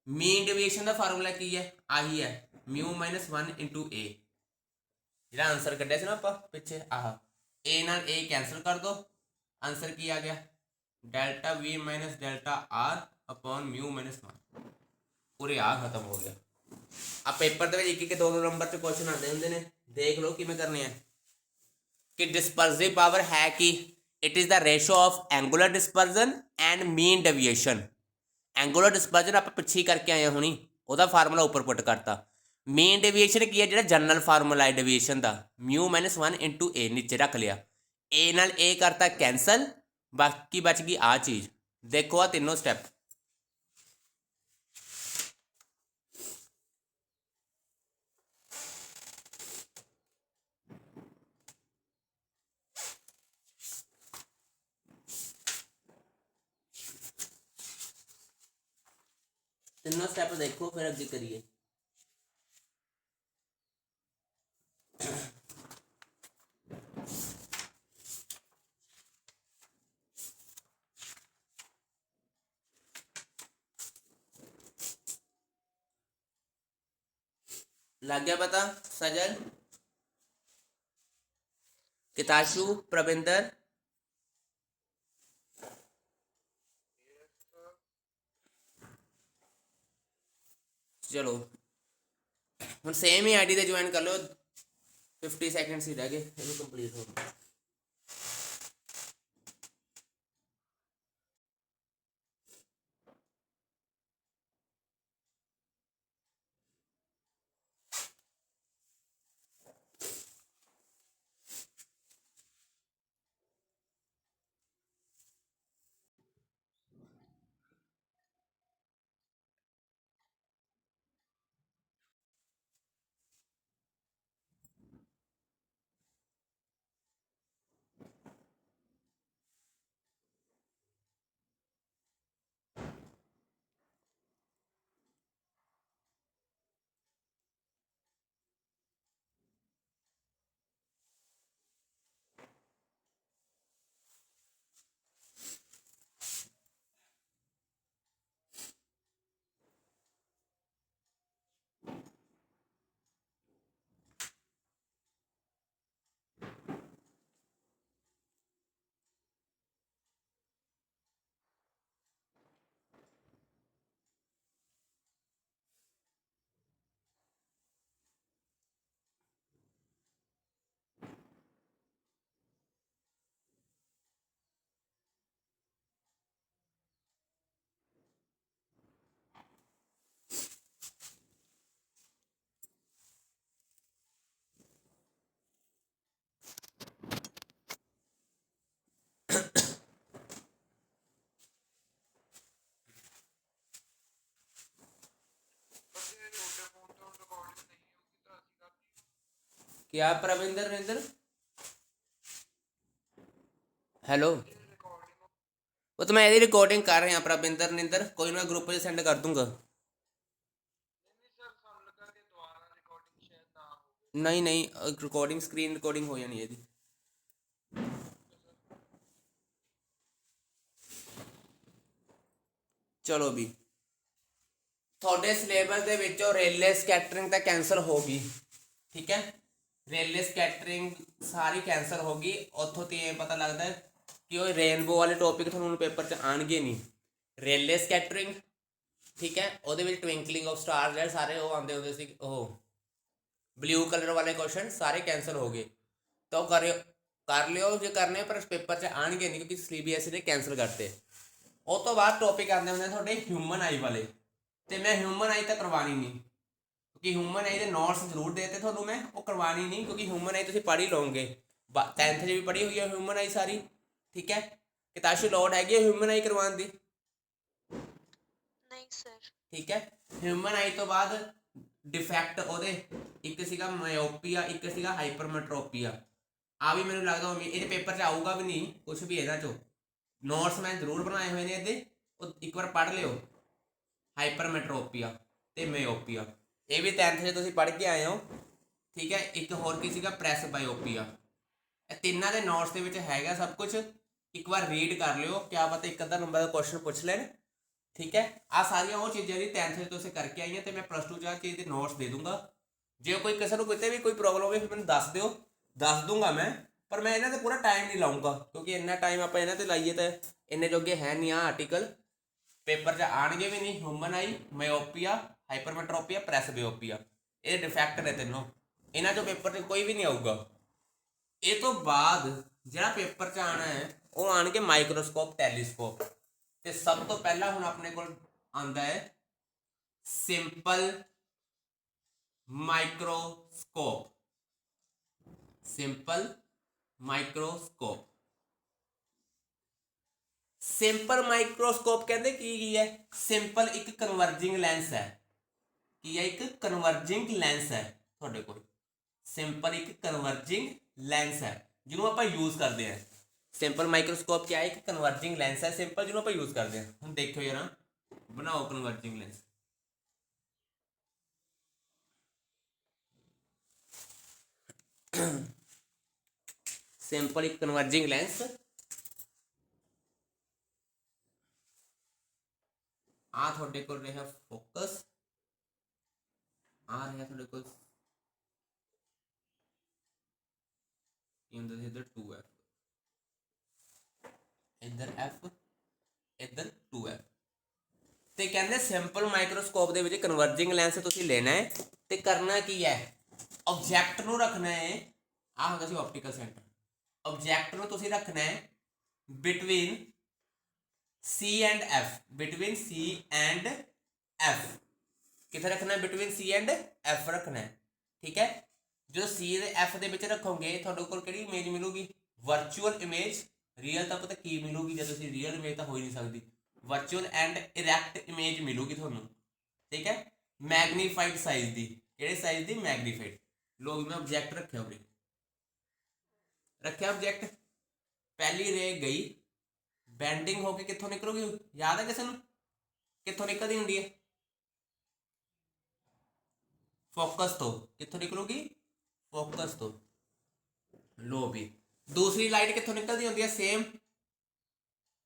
Mean deviation का फार्मूला की है? आही है म्यू माइनस 1 इंटू ए। जो आंसर कढ़िया से ना आप पिछे आह ए नाल ए कैंसल कर दो, आंसर की आ गया delta V minus delta are upon mu minus 1। पूरे आ खत्म हो गया। अब पेपर के एक एक 2-2 नंबर से क्वेश्चन आते होंगे ने, देख लो किमें करने हैं कि डिस्पर्सिव पावर है कि it is the ratio of angular dispersion and mean deviation. Angular dispersion आप पिछे करके आए हुणी, ਉਹਦਾ फार्मूला उपर पुट करता। मेन डेविएशन की है जो जनरल फार्मूला है डेविएशन का म्यू माइनस 1 इंटू ए नीचे रख लिया, ए नाल ए करता कैंसल, बाकी बच गई आ चीज़। देखो आ तीनों स्टैप। तीनों स्टेप देखो फिर अगे करिए। लग गया पता? सजल, किताशु, प्रविंदर, चलो हम सेम ही आईडी ते ज्वाइन कर लो। 50 सेकंड्स ही रह गए, ये कंप्लीट हो। क्या प्रविंदर नरेंद्र? हेलो, वो तो मैं यदि रिकॉर्डिंग कर रहा प्रविंदर नरेंद्र, कोई ना ग्रुप में सेंड कर दूंगा। नहीं नहीं, रिकॉर्डिंग स्क्रीन रिकॉर्डिंग हो जानी यदि। चलो भी ਤੁਹਾਡੇ ਸਿਲੇਬਸ ਦੇ ਵਿੱਚੋਂ ਰੇਲਵੇ ਸਕੈਟਰਿੰਗ ਤਾਂ ਕੈਂਸਲ ਹੋ ਗਈ, ਠੀਕ ਹੈ। ਰੇਲਵੇ ਸਕੈਟਰਿੰਗ ਸਾਰੀ ਕੈਂਸਲ ਹੋ ਗਈ। ਉੱਥੋਂ ਤੇ ਇਹ ਪਤਾ ਲੱਗਦਾ ਕਿ ਉਹ ਰੇਨਬੋ ਵਾਲੇ ਟੌਪਿਕ ਤੁਹਾਨੂੰ ਪੇਪਰ 'ਚ ਆਉਣਗੇ ਨਹੀਂ। ਰੇਲਵੇ ਸਕੈਟਰਿੰਗ, ਠੀਕ ਹੈ, ਉਹਦੇ ਵਿੱਚ ਟਵਿੰਕਲਿੰਗ ਆਫ ਸਟਾਰ ਜਿਹੜੇ ਸਾਰੇ ਉਹ ਆਉਂਦੇ ਹੁੰਦੇ ਸੀ, ਉਹ ਬਲੂ ਕਲਰ ਵਾਲੇ ਕੁਐਸਚਨ ਸਾਰੇ ਕੈਂਸਲ ਹੋ ਗਏ। ਤਾਂ ਉਹ ਕਰ ਲਿਓ ਜੇ ਕਰਨੇ, ਪਰ ਪੇਪਰ 'ਚ ਆਉਣਗੇ ਨਹੀਂ ਕਿਉਂਕਿ ਸੀਬੀਐਸਈ ਨੇ ਕੈਂਸਲ ਕਰਤੇ। ਉਹ ਤੋਂ ਬਾਅਦ ਟੌਪਿਕ ਆਉਂਦੇ ਹੁੰਦੇ ਤੁਹਾਡੇ ਹਿਊਮਨ ਆਈ ਵਾਲੇ, ਤੇ ਮੈਂ ਹਿਊਮਨ ਆਈ ਤਾਂ ਕਰਵਾਣੀ ਨਹੀਂ ਕਿਉਂਕਿ ਹਿਊਮਨ ਆਈ ਦੇ ਨੋਟਸ ਜ਼ਰੂਰ ਦੇਤੇ ਤੁਹਾਨੂੰ ਮੈਂ, ਉਹ ਕਰਵਾਣੀ ਨਹੀਂ ਕਿਉਂਕਿ ਹਿਊਮਨ ਆਈ ਤੁਸੀਂ ਪੜ੍ਹ ਹੀ ਲਓਗੇ। 10th 'ਚ ਵੀ ਪੜ੍ਹੀ ਹੋਈ ਹੈ ਹਿਊਮਨ ਆਈ ਸਾਰੀ, ਠੀਕ ਹੈ। ਕਿਤਾਸ਼ੀ ਲੋੜ ਹੈਗੀ ਹੈ ਹਿਊਮਨ ਆਈ ਕਰਵਾਉਣ ਦੀ? ਨਹੀਂ ਸਰ। ਠੀਕ ਹੈ। ਹਿਊਮਨ ਆਈ ਤੋਂ ਬਾਅਦ ਡਿਫੈਕਟ ਉਹਦੇ ਇੱਕ ਸੀਗਾ ਮਾਇਓਪੀਆ, ਇੱਕ ਸੀਗਾ ਹਾਈਪਰਮੈਟ੍ਰੋਪੀਆ। ਆ ਵੀ ਮੈਨੂੰ ਲੱਗਦਾ ਇਹਦੇ ਪੇਪਰ 'ਚ ਆਊਗਾ ਵੀ ਨਹੀਂ ਕੁਛ ਵੀ ਇਹਨਾਂ 'ਚੋਂ। ਨੋਟਸ ਮੈਂ ਜ਼ਰੂਰ ਬਣਾਏ ਹੋਏ ਨੇ ਇਹਦੇ, ਉਹ ਇੱਕ ਵਾਰ ਪੜ੍ਹ ਲਿਓ। ਹਾਈਪਰਮੈਟ੍ਰੋਪੀਆ ਤੇ ਮਾਇਓਪੀਆ ਇਹ ਵੀ 10th 'ਚ ਤੁਸੀਂ ਪੜ੍ਹ ਕੇ ਆਏ ਹੋ, ਠੀਕ ਹੈ। ਇੱਕ ਹੋਰ ਕੀ ਸੀਗਾ ਪ੍ਰੈਸਬਾਇਓਪੀਆ। ਇਹ ਤਿੰਨਾਂ ਦੇ ਨੋਟਸ ਦੇ ਵਿੱਚ ਹੈਗਾ ਸਭ ਕੁਝ, ਇੱਕ ਵਾਰ ਰੀਡ ਕਰ ਲਿਓ, ਕਿਆ ਪਤਾ ਇੱਕ ਅੱਧਾ ਨੰਬਰ ਦਾ ਕੁਐਸਚਨ ਪੁੱਛ ਲੈਣ, ਠੀਕ ਹੈ। ਆ ਸਾਰੀਆਂ ਉਹ ਚੀਜ਼ਾਂ ਦੀ 10th 'ਚ ਤੁਸੀਂ ਕਰਕੇ ਆਈਆਂ ਤੇ ਮੈਂ +2 'ਚ ਆ ਚੀਜ਼ ਦੇ ਨੋਟਸ ਦੇ ਦੂੰਗਾ। ਜੇ ਕੋਈ ਕਿਸੇ ਨੂੰ ਕਿਤੇ ਵੀ ਕੋਈ ਪ੍ਰੋਬਲਮ ਹੋਵੇ ਫਿਰ ਮੈਨੂੰ ਦੱਸ ਦਿਓ, ਦੱਸ ਦੂੰਗਾ ਮੈਂ, ਪਰ ਮੈਂ ਇਹਨਾਂ ਤੇ ਪੂਰਾ ਟਾਈਮ ਨਹੀਂ ਲਾਉਂਗਾ ਕਿਉਂਕਿ ਇੰਨਾ ਟਾਈਮ ਆਪਾਂ ਇਹਨਾਂ ਤੇ ਲਾਈਏ ਤਾਂ ਇੰਨੇ ਜੋਗੇ ਹੈ ਨਹੀਂ। ਆ ਆਰਟੀਕਲ ਪੇਪਰ 'ਚ ਆਣਗੇ ਵੀ ਨਹੀਂ। ਹਿਊਮਨ ਆਈ, ਮਾਇਓਪੀਆ, ਹਾਈਪਰਮੈਟ੍ਰੋਪੀਆ, ਪ੍ਰੈਸਬਾਇਓਪੀਆ, ਇਹ ਡਿਫੈਕਟ ਨੇ ਤਿੰਨੋਂ, ਇਹਨਾਂ 'ਚੋਂ ਪੇਪਰ 'ਚ ਕੋਈ ਵੀ ਨਹੀਂ ਆਊਗਾ। ਇਹ ਤੋਂ ਬਾਅਦ ਜਿਹੜਾ ਪੇਪਰ 'ਚ ਆਉਣਾ ਹੈ ਉਹ ਆਣਗੇ ਮਾਈਕਰੋਸਕੋਪ, ਟੈਲੀਸਕੋਪ, ਤੇ ਸਭ ਤੋਂ ਪਹਿਲਾਂ ਹੁਣ ਆਪਣੇ ਕੋਲ ਆਉਂਦਾ ਹੈ simple microscope. Simple microscope, simple microscope ਕਹਿੰਦੇ ਕੀ ਹੈ? ਸਿੰਪਲ ਇੱਕ ਕਨਵਰਜਿੰਗ ਲੈਂਸ ਹੈ। ਕੀ ਹੈ? ਇੱਕ ਕਨਵਰਜਿੰਗ ਲੈਂਸ ਹੈ ਤੁਹਾਡੇ ਕੋਲ। ਸਿੰਪਲ ਇੱਕ ਕਨਵਰਜਿੰਗ ਲੈਂਸ ਹੈ ਜਿਹਨੂੰ ਆਪਾਂ ਯੂਜ਼ ਕਰਦੇ ਹਾਂ। ਸਿੰਪਲ ਮਾਈਕਰੋਸਕੋਪ ਕੀ ਹੈ? ਇੱਕ ਕਨਵਰਜਿੰਗ ਲੈਂਸ ਹੈ ਸਿੰਪਲ ਜਿਹਨੂੰ ਆਪਾਂ ਯੂਜ਼ ਕਰਦੇ ਹਾਂ। ਹੁਣ ਦੇਖਿਓ ਯਾਰ, ਬਣਾਓ ਕਨਵਰਜਿੰਗ ਲੈਂਸ। ਸਿੰਪਲ ਇੱਕ ਕਨਵਰਜਿੰਗ ਲੈਂਸ, ਆ ਤੁਹਾਡੇ ਕੋਲ ਰਿਹਾ ਫੋਕਸ, ਆ ਰਿਹਾ ਤੁਹਾਡੇ ਕੋਲ इधर 2f, इधर f, इधर 2f। ਤੇ ਕਹਿੰਦੇ ਸਿੰਪਲ ਮਾਈਕਰੋਸਕੋਪ ਦੇ ਵਿੱਚ ਕਨਵਰਜਿੰਗ ਲੈਂਸ ਤੁਸੀਂ ਲੈਣਾ ਹੈ ਤੇ ਕਰਨਾ ਕੀ ਹੈ? ਆਬਜੈਕਟ ਨੂੰ ਰੱਖਣਾ ਹੈ, ਆ ਹੁੰਦਾ ਸੀ ਆਪਟੀਕਲ ਸੈਂਟਰ। ਆਬਜੈਕਟ ਨੂੰ ਤੁਸੀਂ ਰੱਖਣਾ ਹੈ between C and F, between C and F। ਕਿੱਥੇ ਰੱਖਣਾ ਹੈ? ਬਿਟਵੀਨ C ਐਂਡ F ਰੱਖਣਾ ਹੈ, ਠੀਕ ਹੈ। ਜਦੋਂ C ਤੇ F ਦੇ ਵਿੱਚ ਰੱਖੋਗੇ ਤੁਹਾਡੇ ਕੋਲ ਕਿਹੜੀ ਇਮੇਜ ਮਿਲੂਗੀ? Virtual image. ਰੀਅਲ ਤਾਂ ਪਤਾ ਕੀ ਮਿਲੂਗੀ, ਜੇ ਤੁਸੀਂ ਰੀਅਲ ਇਮੇਜ ਤਾਂ ਹੋ ਹੀ ਨਹੀਂ ਸਕਦੀ। ਵਰਚੁਅਲ ਐਂਡ ਇਰੈਕਟ ਇਮੇਜ ਮਿਲੂਗੀ ਤੁਹਾਨੂੰ, ਠੀਕ ਹੈ। ਮੈਗਨੀਫਾਈਡ ਸਾਈਜ਼ ਦੀ, ਕਿਹੜੇ ਸਾਈਜ਼ ਦੀ? ਮੈਗਨੀਫਾਈਡ। ਲੋ ਮੈਂ ਆਬਜੈਕਟ ਰੱਖਿਆ ਉਰੇ, ਰੱਖਿਆ ਆਬਜੈਕਟ। ਪਹਿਲੀ ਰੇ ਗਈ, ਬੈਂਡਿੰਗ ਹੋ ਕੇ ਕਿੱਥੋਂ ਨਿਕਲੂਗੀ? ਯਾਦ ਹੈ ਕਿਸੇ ਨੂੰ ਕਿੱਥੋਂ ਨਿਕਲਦੀ ਹੁੰਦੀ ਹੈ? ਫੋਕਸ ਤੋਂ। ਕਿੱਥੋਂ ਨਿਕਲੂਗੀ? ਫੋਕਸ ਤੋਂ। ਲੋ ਵੀ ਦੂਸਰੀ ਲਾਈਟ ਕਿੱਥੋਂ ਨਿਕਲਦੀ ਹੁੰਦੀ ਹੈ?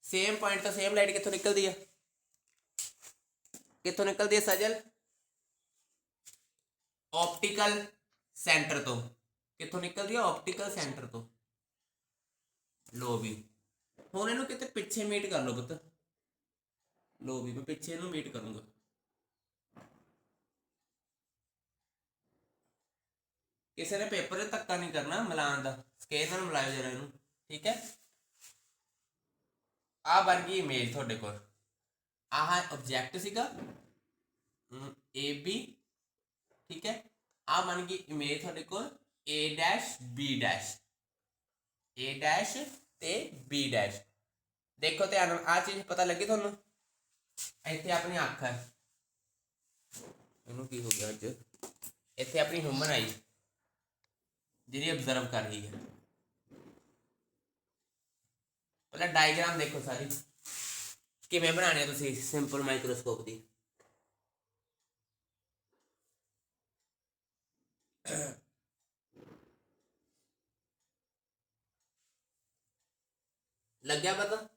ਸੇਮ ਪੁਆਇੰਟ ਤੋਂ ਸੇਮ ਲਾਈਟ ਕਿੱਥੋਂ ਨਿਕਲਦੀ ਹੈ? ਕਿੱਥੋਂ ਨਿਕਲਦੀ ਹੈ ਸਜਲ? ਆਪਟੀਕਲ ਸੈਂਟਰ ਤੋਂ। ਕਿੱਥੋਂ ਨਿਕਲਦੀ ਹੈ? ਆਪਟੀਕਲ ਸੈਂਟਰ ਤੋਂ। ਲੋ ਵੀ ਹੁਣ ਇਹਨੂੰ ਕਿਤੇ ਪਿੱਛੇ ਮੀਟ ਕਰ ਲਓ ਪੁੱਤ। ਲੋ ਵੀ ਮੈਂ ਪਿੱਛੇ ਇਹਨੂੰ ਮੀਟ ਕਰੂੰਗਾ। ਕਿਸੇ ਨੇ ਪੇਪਰ 'ਚ ਧੱਕਾ ਨਹੀਂ ਕਰਨਾ ਮਿਲਾਨ ਦਾ, ਸਕੇਲ ਨਾਲ ਮਿਲਾਇਓ ਜਰਾ ਇਹਨੂੰ, ਠੀਕ ਹੈ। ਆ ਬਣ ਗਈ ਇਮੇਜ ਤੁਹਾਡੇ ਕੋਲ। ਆਹ ਆਬਜੈਕਟ ਸੀਗਾ AB, ਠੀਕ ਹੈ। ਆ ਬਣ ਗਈ ਇਮੇਜ ਤੁਹਾਡੇ ਕੋਲ A dash B dash, A dash ਤੇ B ਡੈਸ਼। ਦੇਖੋ ਧਿਆਨ ਨਾਲ, ਆ ਚੀਜ਼ ਪਤਾ ਲੱਗੀ ਤੁਹਾਨੂੰ? ਇੱਥੇ ਆਪਣੀ ਅੱਖ ਹੈ, ਇਹਨੂੰ ਕੀ ਹੋ ਗਿਆ ਅੱਜ? ਇੱਥੇ ਆਪਣੀ ਹਿਊਮਨ ਆਈ, ਜਿਹੜੀ ਅਬਜ਼ਰਵ ਕਰ ਰਹੀ ਹੈ। ਪਹਿਲਾਂ ਡਾਇਗਰਾਮ ਦੇਖੋ ਸਾਰੀ ਕਿਵੇਂ ਬਣਾਣੀ ਹੈ ਤੁਸੀਂ ਸਿੰਪਲ ਮਾਈਕਰੋਸਕੋਪ ਦੀ। ਲੱਗਿਆ ਪਤਾ?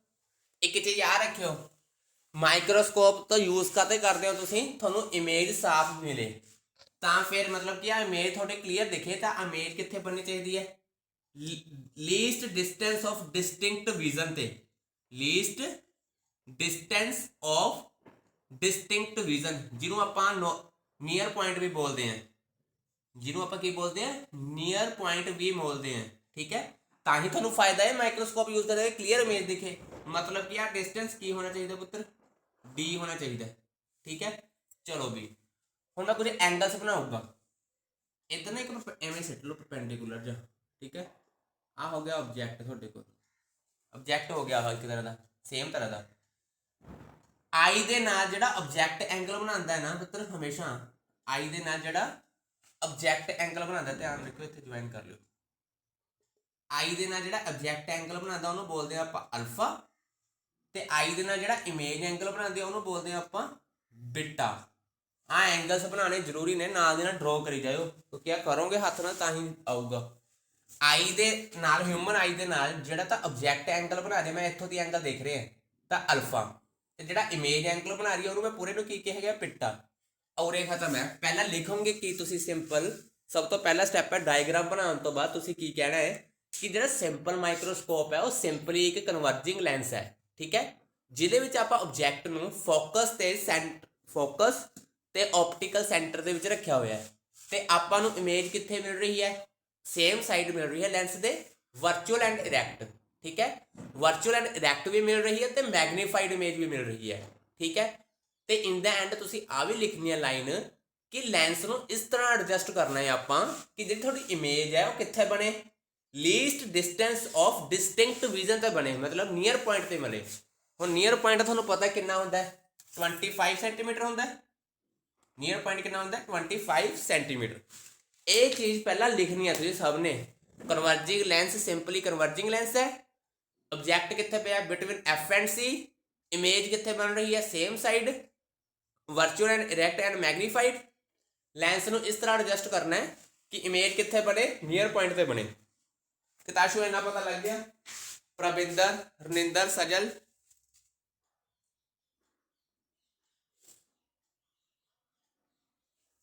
ਇੱਕ ਚੀਜ਼ ਯਾਦ ਰੱਖਿਓ, ਮਾਈਕਰੋਸਕੋਪ ਤੋਂ ਯੂਜ਼ ਕਾਤੇ ਕਰਦੇ ਹੋ ਤੁਸੀਂ, ਤੁਹਾਨੂੰ ਇਮੇਜ ਸਾਫ਼ ਮਿਲੇ ਤਾਂ ਫਿਰ ਮਤਲਬ ਕਿ ਆ ਇਮੇਜ ਤੁਹਾਡੇ ਕਲੀਅਰ ਦਿਖੇ ਤਾਂ ਇਮੇਜ ਕਿੱਥੇ ਬਣਨੀ ਚਾਹੀਦੀ ਹੈ, least distance of distinct vision ਤੇ, least distance of distinct vision, ਜਿਹਨੂੰ ਆਪਾਂ ਨੀਅਰ ਪੁਆਇੰਟ ਵੀ ਬੋਲਦੇ ਹਾਂ, ਜਿਹਨੂੰ ਆਪਾਂ ਕੀ ਬੋਲਦੇ ਹਾਂ, ਨੀਅਰ ਪੁਆਇੰਟ ਵੀ ਬੋਲਦੇ ਹਾਂ। ਠੀਕ ਹੈ, ਤਾਂ ਹੀ ਤੁਹਾਨੂੰ ਫਾਇਦਾ ਹੈ ਮਾਈਕਰੋਸਕੋਪ ਯੂਜ਼ ਕਰਕੇ ਕਲੀਅਰ ਇਮੇਜ ਦਿਖੇ। ਮਤਲਬ ਕਿ ਆ ਡਿਸਟੈਂਸ ਕੀ ਹੋਣਾ ਚਾਹੀਦਾ ਪੁੱਤਰ, ਡੀ ਹੋਣਾ ਚਾਹੀਦਾ। ਠੀਕ ਹੈ, ਚਲੋ ਵੀ ਹੁਣ ਮੈਂ ਕੁਝ ਐਂਗਲਸ ਬਣਾਊਗਾ। ਇੱਧਰ ਨਾ ਇੱਕ ਐਵੇਂ ਸਿੱਟ ਲਓ ਪਰਪੈਂਡੀਕੂਲਰ ਜਿਹਾ। ਠੀਕ ਹੈ, ਆ ਹੋ ਗਿਆ ਆਬਜੈਕਟ, ਤੁਹਾਡੇ ਕੋਲ ਆਬਜੈਕਟ ਹੋ ਗਿਆ ਇੱਕ ਤਰ੍ਹਾਂ ਦਾ, ਸੇਮ ਤਰ੍ਹਾਂ ਦਾ। ਆਈ ਦੇ ਨਾਲ ਜਿਹੜਾ ਆਬਜੈਕਟ ਐਂਗਲ ਬਣਾਉਂਦਾ ਹੈ ਨਾ ਪੁੱਤਰ, ਹਮੇਸ਼ਾ ਆਈ ਦੇ ਨਾਲ ਜਿਹੜਾ ਆਬਜੈਕਟ ਐਂਗਲ ਬਣਾਉਂਦਾ, ਧਿਆਨ ਰੱਖਿਓ ਇੱਥੇ ਜੁਆਇਨ ਕਰ ਲਿਓ, ਆਈ ਦੇ ਨਾਲ ਜਿਹੜਾ ਆਬਜੈਕਟ ਐਂਗਲ ਬਣਾਉਂਦਾ ਉਹਨੂੰ ਬੋਲਦੇ ਆ ਆਪਾਂ ਅਲਫਾ, ਤੇ ਆਈ ਦੇ ਨਾਲ ਜਿਹੜਾ ਇਮੇਜ ਐਂਗਲ ਬਣਾਉਂਦੇ ਆ ਉਹਨੂੰ ਬੋਲਦੇ ਆ ਆਪਾਂ ਬੀਟਾ। ਆ ਐਂਗਲਸ ਬਣਾਉਣੇ ਜ਼ਰੂਰੀ ਨੇ, ਨਾਲ ਦੇ ਨਾਲ ਡਰੋ ਕਰੀ ਜਾਇਓ, ਕਿਉਂਕਿ ਆ ਕਰੋਗੇ ਹੱਥ ਨਾਲ ਤਾਂ ਹੀ ਆਊਗਾ। ਆਈ ਦੇ ਨਾਲ, ਹਿਊਮਨ ਆਈ ਦੇ ਨਾਲ ਜਿਹੜਾ ਤਾਂ ਆਬਜੈਕਟ ਐਂਗਲ ਬਣਾ ਦੇ, ਮੈਂ ਇੱਥੋਂ ਦੀ ਐਂਗਲ ਦੇਖ ਰਿਹਾ ਤਾਂ ਅਲਫਾ, ਤੇ ਜਿਹੜਾ ਇਮੇਜ ਐਂਗਲ ਬਣਾ ਰਹੀ ਹੈ ਉਹਨੂੰ ਮੈਂ ਪੂਰੇ ਨੂੰ ਕੀ ਕਿਹਾ ਗਿਆ, ਪਿੱਟਾ। ਔਰ ਇਹ ਖਤਮ ਹੈ। ਪਹਿਲਾਂ ਲਿਖੋਗੇ ਕੀ ਤੁਸੀਂ ਸਿੰਪਲ, ਸਭ ਤੋਂ ਪਹਿਲਾ ਸਟੈਪ ਹੈ ਡਾਇਗਰਾਮ ਬਣਾਉਣ ਤੋਂ ਬਾਅਦ ਤੁਸੀਂ ਕੀ ਕਹਿਣਾ ਹੈ ਕਿ ਜਿਹੜਾ ਸਿੰਪਲ ਮਾਈਕਰੋਸਕੋਪ ਹੈ ਉਹ ਸਿੰਪਲੀ ਇੱਕ ਕਨਵਰਜਿੰਗ ਲੈਂਸ ਹੈ। ਠੀਕ ਹੈ, ਜਿਹਦੇ ਵਿੱਚ ਆਪਾਂ ਆਬਜੈਕਟ ਨੂੰ ਫੋਕਸ ਤੇ ਆਪਟੀਕਲ ਸੈਂਟਰ ਦੇ ਵਿੱਚ ਰੱਖਿਆ ਹੋਇਆ ਹੈ, ਤੇ ਆਪਾਂ ਨੂੰ ਇਮੇਜ ਕਿੱਥੇ ਮਿਲ ਰਹੀ ਹੈ, ਸੇਮ ਸਾਈਡ ਮਿਲ ਰਹੀ ਹੈ ਲੈਂਸ ਦੇ, ਵਰਚੁਅਲ ਐਂਡ ਇਰੈਕਟ। ਠੀਕ ਹੈ, ਵਰਚੁਅਲ ਐਂਡ ਇਰੈਕਟ ਵੀ ਮਿਲ ਰਹੀ ਹੈ ਤੇ ਮੈਗਨੀਫਾਈਡ ਇਮੇਜ ਵੀ ਮਿਲ ਰਹੀ ਹੈ। ਠੀਕ ਹੈ, ਤੇ ਇਨ ਦਾ ਐਂਡ ਤੁਸੀਂ ਆ ਵੀ ਲਿਖਣੀ ਹੈ ਲਾਈਨ ਕਿ ਲੈਂਸ ਨੂੰ ਇਸ ਤਰ੍ਹਾਂ ਐਡਜਸਟ ਕਰਨਾ ਹੈ ਆਪਾਂ ਕਿ ਜਿਹੜੀ ਤੁਹਾਡੀ ਇਮੇਜ ਹੈ ਉਹ ਕਿੱਥੇ ਬਣੇ, least distance of distinct vision ਤੇ ਬਣੇ, ਮਤਲਬ ਨੀਅਰ ਪੁਆਇੰਟ ਤੇ ਮਿਲੇ। ਹੁਣ ਨੀਅਰ ਪੁਆਇੰਟ ਤੁਹਾਨੂੰ ਪਤਾ ਕਿੰਨਾ ਹੁੰਦਾ ਹੈ, 25 ਸੈਂਟੀਮੀਟਰ ਹੁੰਦਾ ਹੈ। ਨੀਅਰ ਪੁਆਇੰਟ ਕਿੰਨਾ ਹੁੰਦਾ ਹੈ, 25 ਸੈਂਟੀਮੀਟਰ। ਇਹ ਚੀਜ਼ ਪਹਿਲਾਂ ਲਿਖਣੀ ਹੈ ਤੁਸੀਂ ਸਭ ਨੇ। Converging lens simply converging lens ਹੈ, ਆਬਜੈਕਟ ਕਿੱਥੇ ਪਿਆ between F and C, image ਕਿੱਥੇ ਬਣ ਰਹੀ ਹੈ, same side, virtual and erect and magnified. Lens ਨੂੰ ਇਸ ਤਰ੍ਹਾਂ ਐਡਜਸਟ ਕਰਨਾ ਹੈ ਕਿ ਇਮੇਜ ਕਿੱਥੇ ਬਣੇ, ਨੀਅਰ ਪੁਆਇੰਟ ਤੇ ਬਣੇ। ਕਿਤਾਸ਼ੂ ਇੰਨਾ ਪਤਾ ਲੱਗ ਗਿਆ? ਪ੍ਰਵਿੰਦਰ, ਰਨਿੰਦਰ, ਸਜਲ,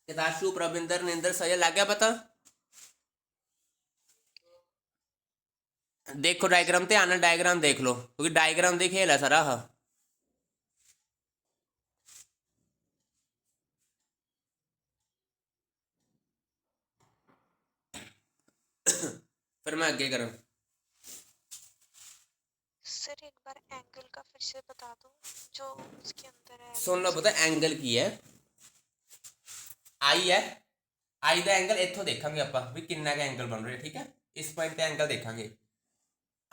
ਕਿਤਾਸ਼ੂ, ਪ੍ਰਵਿੰਦਰ, ਰਨਿੰਦਰ, ਸਜਲ ਲੱਗ ਗਿਆ ਪਤਾ? ਦੇਖੋ ਡਾਇਗਰਾਮ, ਧਿਆਨ ਨਾਲ ਡਾਇਗਰਾਮ ਦੇਖ ਲਓ ਕਿਉਂਕਿ ਡਾਇਗਰਾਮ ਦੇ ਖੇਲ ਹੈ ਸਾਰਾ ਆਹ। फिर मैं आगे करूँ। सर एक बार एंगल का फिर से बता दो जो उसके अंदर है। सुन लो, पता एंगल की है, आई है, आई का एंगल इत्थों देखांगे ਆਪਾਂ ਵੀ ਕਿੰਨਾ का एंगल बन रहा है। ठीक है, इस पॉइंट ਤੇ एंगल देखांगे।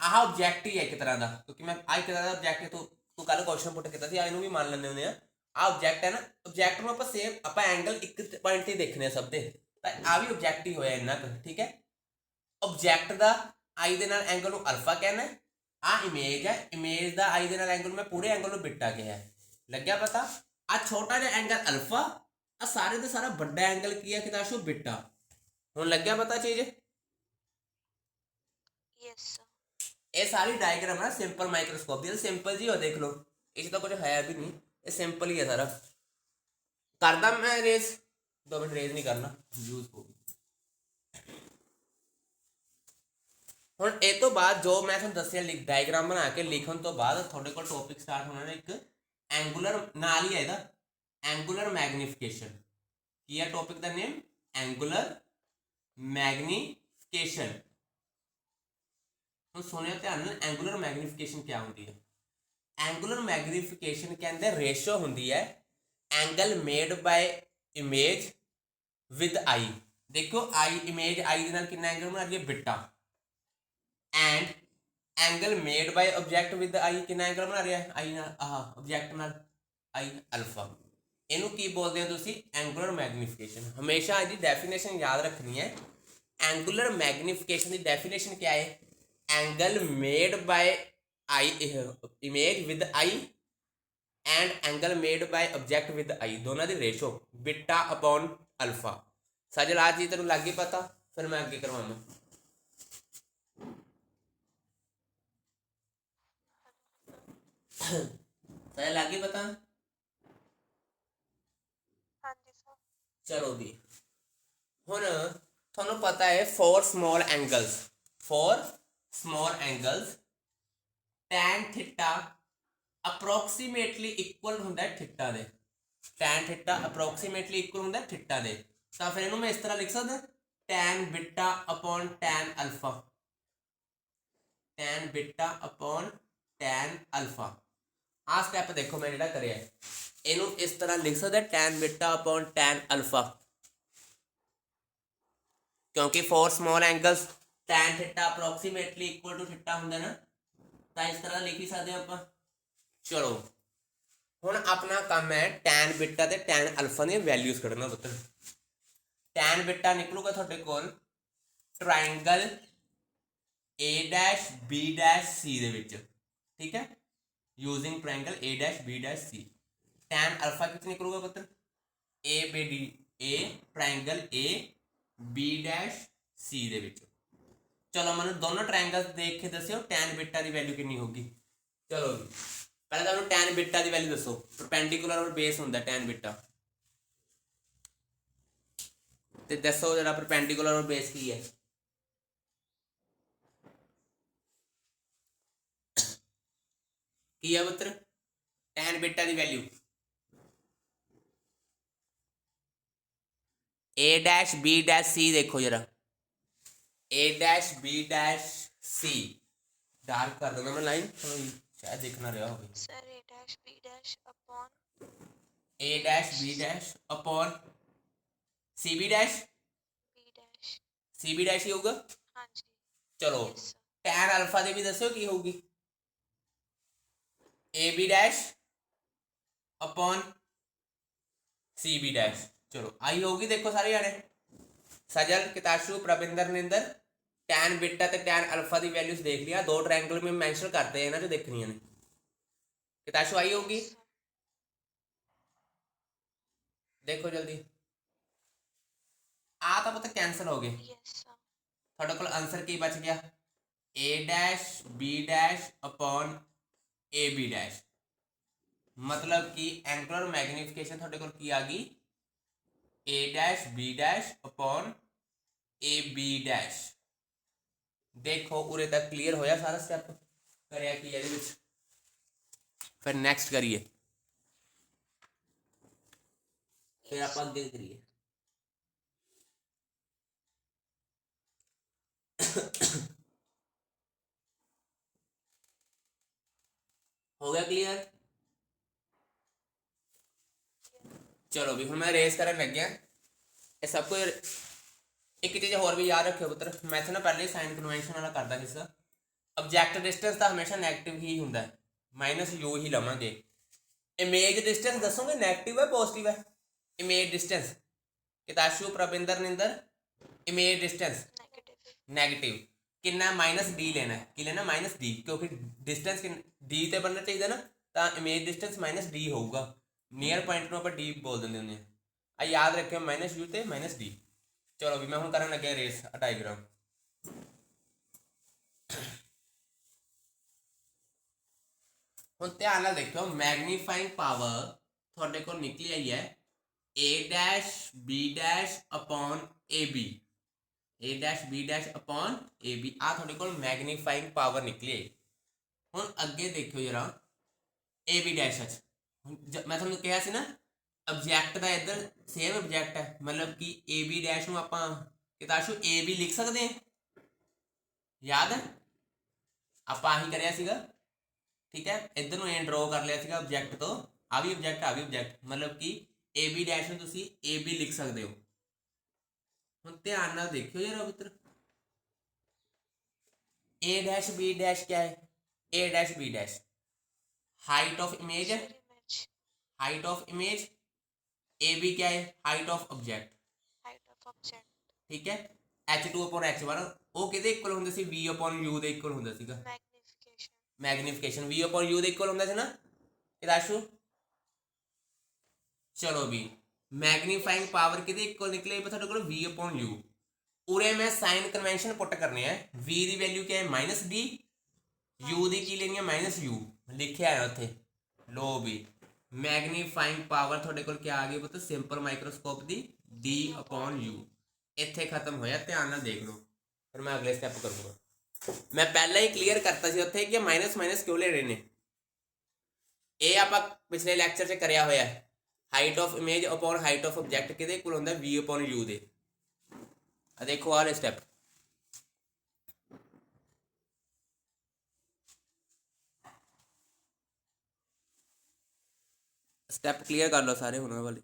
ਆਹ ਆਬਜੈਕਟ ਹੀ ਹੈ ਇੱਕ ਤਰ੍ਹਾਂ ਦਾ, ਕਿਉਂਕਿ ਮੈਂ ਆਹ ਇੱਕ ਤਰ੍ਹਾਂ ਦਾ ਆਬਜੈਕਟ ਤੂੰ ਕੱਲ ਕੁਐਸਚਨ ਪੁੱਟ ਕੀਤਾ ਸੀ, ਆ ਇਹਨੂੰ ਵੀ ਮੰਨ ਲੈਂਦੇ ਹੁੰਦੇ ਆ। ਆਹ ਆਬਜੈਕਟ ਹੈ ਨਾ, ਆਬਜੈਕਟ ਨੂੰ ਆਪਾਂ ਸੇਮ ਆਪਾਂ ਐਂਗਲ ਇੱਕ ਪੁਆਇੰਟ ਤੇ ਦੇਖਣੇ ਆ ਸਭ ਦੇ, ਤਾਂ ਆ ਵੀ ਆਬਜੈਕਟ ਹੀ ਹੋਇਆ ਇੰਨਾ ਕੁ। ਠੀਕ ਹੈ, ਆਬਜੈਕਟ ਦਾ ਆਈ ਦੇ ਨਾਲ ਐਂਗਲ ਨੂੰ ਅਲਫਾ ਕਹਿਣਾ, ਆ ਇਮੇਜ ਹੈ, ਇਮੇਜ ਦਾ ਆਈ ਦੇ ਨਾਲ ਐਂਗਲ ਮੈਂ ਪੂਰੇ ਐਂਗਲ ਨੂੰ ਬੀਟਾ ਕਿਹਾ। ਲੱਗਿਆ ਪਤਾ? ਆ ਛੋਟਾ ਜਿਹਾ ਐਂਗਲ ਅਲਫਾ, ਆ ਸਾਰੇ ਦਾ ਸਾਰਾ ਵੱਡਾ ਐਂਗਲ ਕੀ ਹੈ ਕਿਤਾਸ਼ੂ, ਬੀਟਾ। ਹੁਣ ਲੱਗਿਆ ਪਤਾ ਚੀਜ਼? Yes sir. ਇਹ ਸਾਰੀ ਡਾਇਗਰਾਮ ਹੈ ਸਿੰਪਲ ਮਾਈਕਰੋਸਕੋਪ ਦੀ, ਸਿੰਪਲ ਜੀ ਹੋ ਦੇਖ ਲਓ, ਇਹ ਤਾਂ ਕੁਝ ਹੈ ਵੀ ਨਹੀਂ, ਇਹ ਸਿੰਪਲ ਹੀ ਹੈ ਸਾਰਾ। ਕਰਦਾ ਮੈਂ ਰੇਸ, 2 ਮਿੰਟ ਰੇਸ ਨਹੀਂ ਕਰਨਾ, ਯੂਜ਼ ਹੋਊਗੀ। ਹੁਣ ਇਹ ਤੋਂ ਬਾਅਦ ਜੋ ਮੈਂ ਤੁਹਾਨੂੰ ਦੱਸਿਆ ਡਾਇਗਰਾਮ ਬਣਾ ਕੇ ਲਿਖਣ ਤੋਂ ਬਾਅਦ ਤੁਹਾਡੇ ਕੋਲ ਟੌਪਿਕ ਸਟਾਰਟ ਹੋਣਾ ਨੇ ਇੱਕ ਐਂਗੂਲਰ, ਨਾਲ ਹੀ ਹੈ ਇਹਦਾ ਐਂਗੂਲਰ ਮੈਗਨੀਫਿਕੇਸ਼ਨ। ਕੀ ਹੈ ਟੌਪਿਕ ਦਾ ਨੇਮ? Angular magnification. ਹੁਣ ਸੁਣਿਓ ਧਿਆਨ ਨਾਲ, ਐਂਗੂਲਰ ਮੈਗਨੀਫਿਕੇਸ਼ਨ ਕੀ ਹੁੰਦੀ ਹੈ? ਐਂਗੂਲਰ ਮੈਗਨੀਫਿਕੇਸ਼ਨ ਕਹਿੰਦੇ ਰੇਸ਼ੋ ਹੁੰਦੀ ਹੈ angle made by image with eye. ਦੇਖੋ ਆਈ, ਇਮੇਜ ਆਈ ਦੇ ਨਾਲ ਕਿੰਨਾ ਐਂਗਲ ਬਣਾ ਰਹੀ ਹੈ, beta, and angle made by object with eye ਕਿੰਨਾ ਐਂਗਲ ਬਣਾ ਰਿਹਾ ਆਈ ਨਾਲ, ਆਹ ਆਬਜੈਕਟ ਨਾਲ ਆਈ, ਅਲਫਾ। ਇਹਨੂੰ ਕੀ ਬੋਲਦੇ ਹੋ ਤੁਸੀਂ? Angular magnification. ਹਮੇਸ਼ਾ ਇਹਦੀ ਡੈਫੀਨੇਸ਼ਨ ਯਾਦ ਰੱਖਣੀ ਹੈ एंगुलर मैग्निफिकेशन की डेफिनेशन क्या है? Angle made by I, image with I and angle made by object with I, दोनों की रेशो बीटा अपॉन अल्फा। सजल आ चीज तेन लग गई पता, फिर मैं अगे करवाना। सजल लग गई पता? हाँ जी सर। चलो भी हुन थोनों पता है four small angles tan theta approximately equal हुंदा है थीटा दे। टैन थीटा अप्रोक्सीमेटली इक्वल हुंदा है थीटा दे। तो फिर इन्हू मैं इस तरह लिख सकदा tan beta upon tan alpha, tan beta upon tan alpha. आ स्टैप देखो मैं जिहड़ा करिया इनू इस तरह लिख सकदा tan beta upon tan alpha, क्योंकि for small angles tan theta approximately equal to theta हुंदा ना, तो इस तरह लिख ही सकते आप। चलो हुण अपना काम है टैन बीटा ते टैन अल्फा दी वैल्यूज कढना पुत्तर। टैन बीटा निकलूगा तुहाडे कोल triangle A dash B dash C दे विच, ठीक है, using triangle A dash B dash C. Tan alpha कितने निकलूगा पुत्तर? ए बी डी, ए triangle A B dash C दे विच। चलो मैं दोनों ट्रायंगल देख के दस्यो टैन बीटा की वैल्यू कितनी होगी। चलो पहले तो टैन बीटा की वैल्यू दसो, परपेंडिकुलर और बेस होंदा टैन बीटा, ते दसो जरा परपेंडिकुलर और बेस की है। की है पुत्र टैन बीटा की value? A dash B dash C देखो जरा, A dash B dash C, dark कर दूंगा मैं लाइन, शायद दिखना रहा होगा। Sir A dash B dash upon A dash B dash upon C B dash, B dash. C B dash ही होगा। हाँ जी। चलो यस सर। टैन अल्फा की भी दस्यो की होगी? A B dash upon C B dash. चलो आई होगी, देखो सारे जाने सजल किताशु प्रबिंदर निंदर टैन बीटा ते टैन अल्फा की वैल्यूज देख लिया, दो ट्रायंगल में मेंशन करते हैं ना जो देखनी है। किताशु आई होगी, यस सर। देखो जल्दी। आ तो पता कैंसिल हो गए, यस सर। थोड़े को आंसर की बच गया A dash B dash upon A B dash, मतलब कि एंगुलर मैग्निफिकेशन थोड़े को की आ गई A dash B dash upon A B dash. देखो उरे तक क्लीयर होया सारा स्टेप करिया की ਇਹਦੇ ਵਿੱਚ, फिर नेक्स्ट करिए, फिर आप अगे करिए। हो गया क्लियर? चलो भी हम मैं रेस करन लग गया। ये सब कुछ एक चीज़ होर भी याद रखियो पुत्र, मैं ना पहले साइन कन्वेंशन वाला करता हिस्सा, ऑब्जेक्ट डिस्टेंस तो हमेशा नैगेटिव ही होंगे, माइनस यू ही लवेंगे। इमेज डिस्टेंस दसोगे नैगेटिव है पॉजिटिव है? इमेज डिस्टेंस किताशु प्रबिंदर Ninder, image distance negative. Negative कितना? माइनस डी लेना है, कि लेना माइनस डी, क्योंकि डिस्टेंस डी ते बनना चाहिए ना, तो इमेज डिस्टेंस माइनस डी होगा। नियर पॉइंट में आप डी बोल देंगे उन्हें, आ याद रखियो माइनस यू ते माइनस डी। चलो भी मैं हूँ करन लगे रेस डायग्राम। ਹੁਣ ਧਿਆਨ ਨਾਲ ਦੇਖਿਓ ਮੈਗਨੀਫਾਈਂਗ ਪਾਵਰ ਤੁਹਾਡੇ ਕੋਲ ਨਿਕਲੀ ਆਈ ਹੈ a dash b dash upon ab, a dash b dash upon ab, ਆ ਤੁਹਾਡੇ ਕੋਲ ਮੈਗਨੀਫਾਈਂਗ ਪਾਵਰ ਨਿਕਲੀ ਆਈ। ਹੁਣ ਅੱਗੇ ਦੇਖਿਓ ਜਰਾ ab ਡੈਸ਼ ਚ ਮੈਂ ਤੁਹਾਨੂੰ ਕਿਹਾ ਸੀ ਨਾ ऑब्जेक्ट का इधर सेम ऑब्जेक्ट है, मतलब कि ए बी डैश में आप किताशु ए बी लिख सकते हैं, याद है आप ही करिया सीगा, ठीक है। इधर में ड्रॉ कर लिया सीगा ऑब्जेक्ट, तो आ भी ऑब्जेक्ट मतलब कि ए बी डैश में तुसी ए बी लिख सकते हो। हुण ध्यान नाल देखियो जरा पुत्र, ए डैश बी डैश क्या है? A dash B dash height of image है, height of image. A B क्या है? Height of object, height of object, ठीक है। h2/h1 ਉਹ ਕਿਹਦੇ ਇਕੁਅਲ ਹੁੰਦਾ ਸੀ v/u ਦੇ ਇਕੁਅਲ ਹੁੰਦਾ ਸੀਗਾ मैग्निफिकेशन ਮੈਗਨੀਫਿਕੇਸ਼ਨ v/u ਦੇ ਇਕੁਅਲ ਹੁੰਦਾ ਸੀ ਨਾ ਇਹ ਰਾਸ਼ੂ ਚਲੋ ਵੀ ਮੈਗਨੀਫਾਈਂਗ ਪਾਵਰ ਕਿਹਦੇ ਇਕੁਅਲ ਨਿਕਲੇ ਤੁਹਾਡੇ ਕੋਲ v/u ਉਰੇ ਮੈਂ ਸਾਈਨ ਕਨਵੈਂਸ਼ਨ ਪੁੱਟ ਕਰਨੇ ਆ v ਦੀ ਵੈਲਿਊ ਕੀ ਹੈ -d u ਦੀ ਕੀ ਲੈਣੀ ਹੈ -u ਲਿਖਿਆ ਹੈ ਉੱਥੇ ਲੋ ਵੀ ਮੈਗਨੀਫਾਈਂਗ ਪਾਵਰ ਤੁਹਾਡੇ ਕੋਲ ਕੀ ਆ ਗਈ ਪੁੱਤ ਸਿੰਪਲ ਮਾਈਕਰੋਸਕੋਪ ਦੀ d/u ਇੱਥੇ ਖਤਮ ਹੋਇਆ ਧਿਆਨ ਨਾਲ ਦੇਖ ਲਓ ਫਿਰ ਮੈਂ ਅਗਲੇ ਸਟੈਪ ਕਰੂੰਗਾ ਮੈਂ ਪਹਿਲਾਂ ਹੀ ਕਲੀਅਰ ਕਰਤਾ ਸੀ ਉੱਥੇ ਕਿ ਮਾਈਨਸ ਮਾਈਨਸ ਕਿਉਂ ਲੈ ਰਹੇ ਨੇ ਇਹ ਆਪਾਂ ਪਿਛਲੇ ਲੈਕਚਰ 'ਚ ਕਰਿਆ ਹੋਇਆ ਹੈ height of image upon height of object ਕਿਹਦੇ ਇਕੁਅਲ ਹੁੰਦਾ v/u ਦੇ ਆ ਦੇਖੋ ਆਹ ਸਟੈਪ ਸਟੈਪ ਕਲੀਅਰ ਕਰ ਲਓ ਸਾਰੇ ਹੁਣ ਵਾਲੇ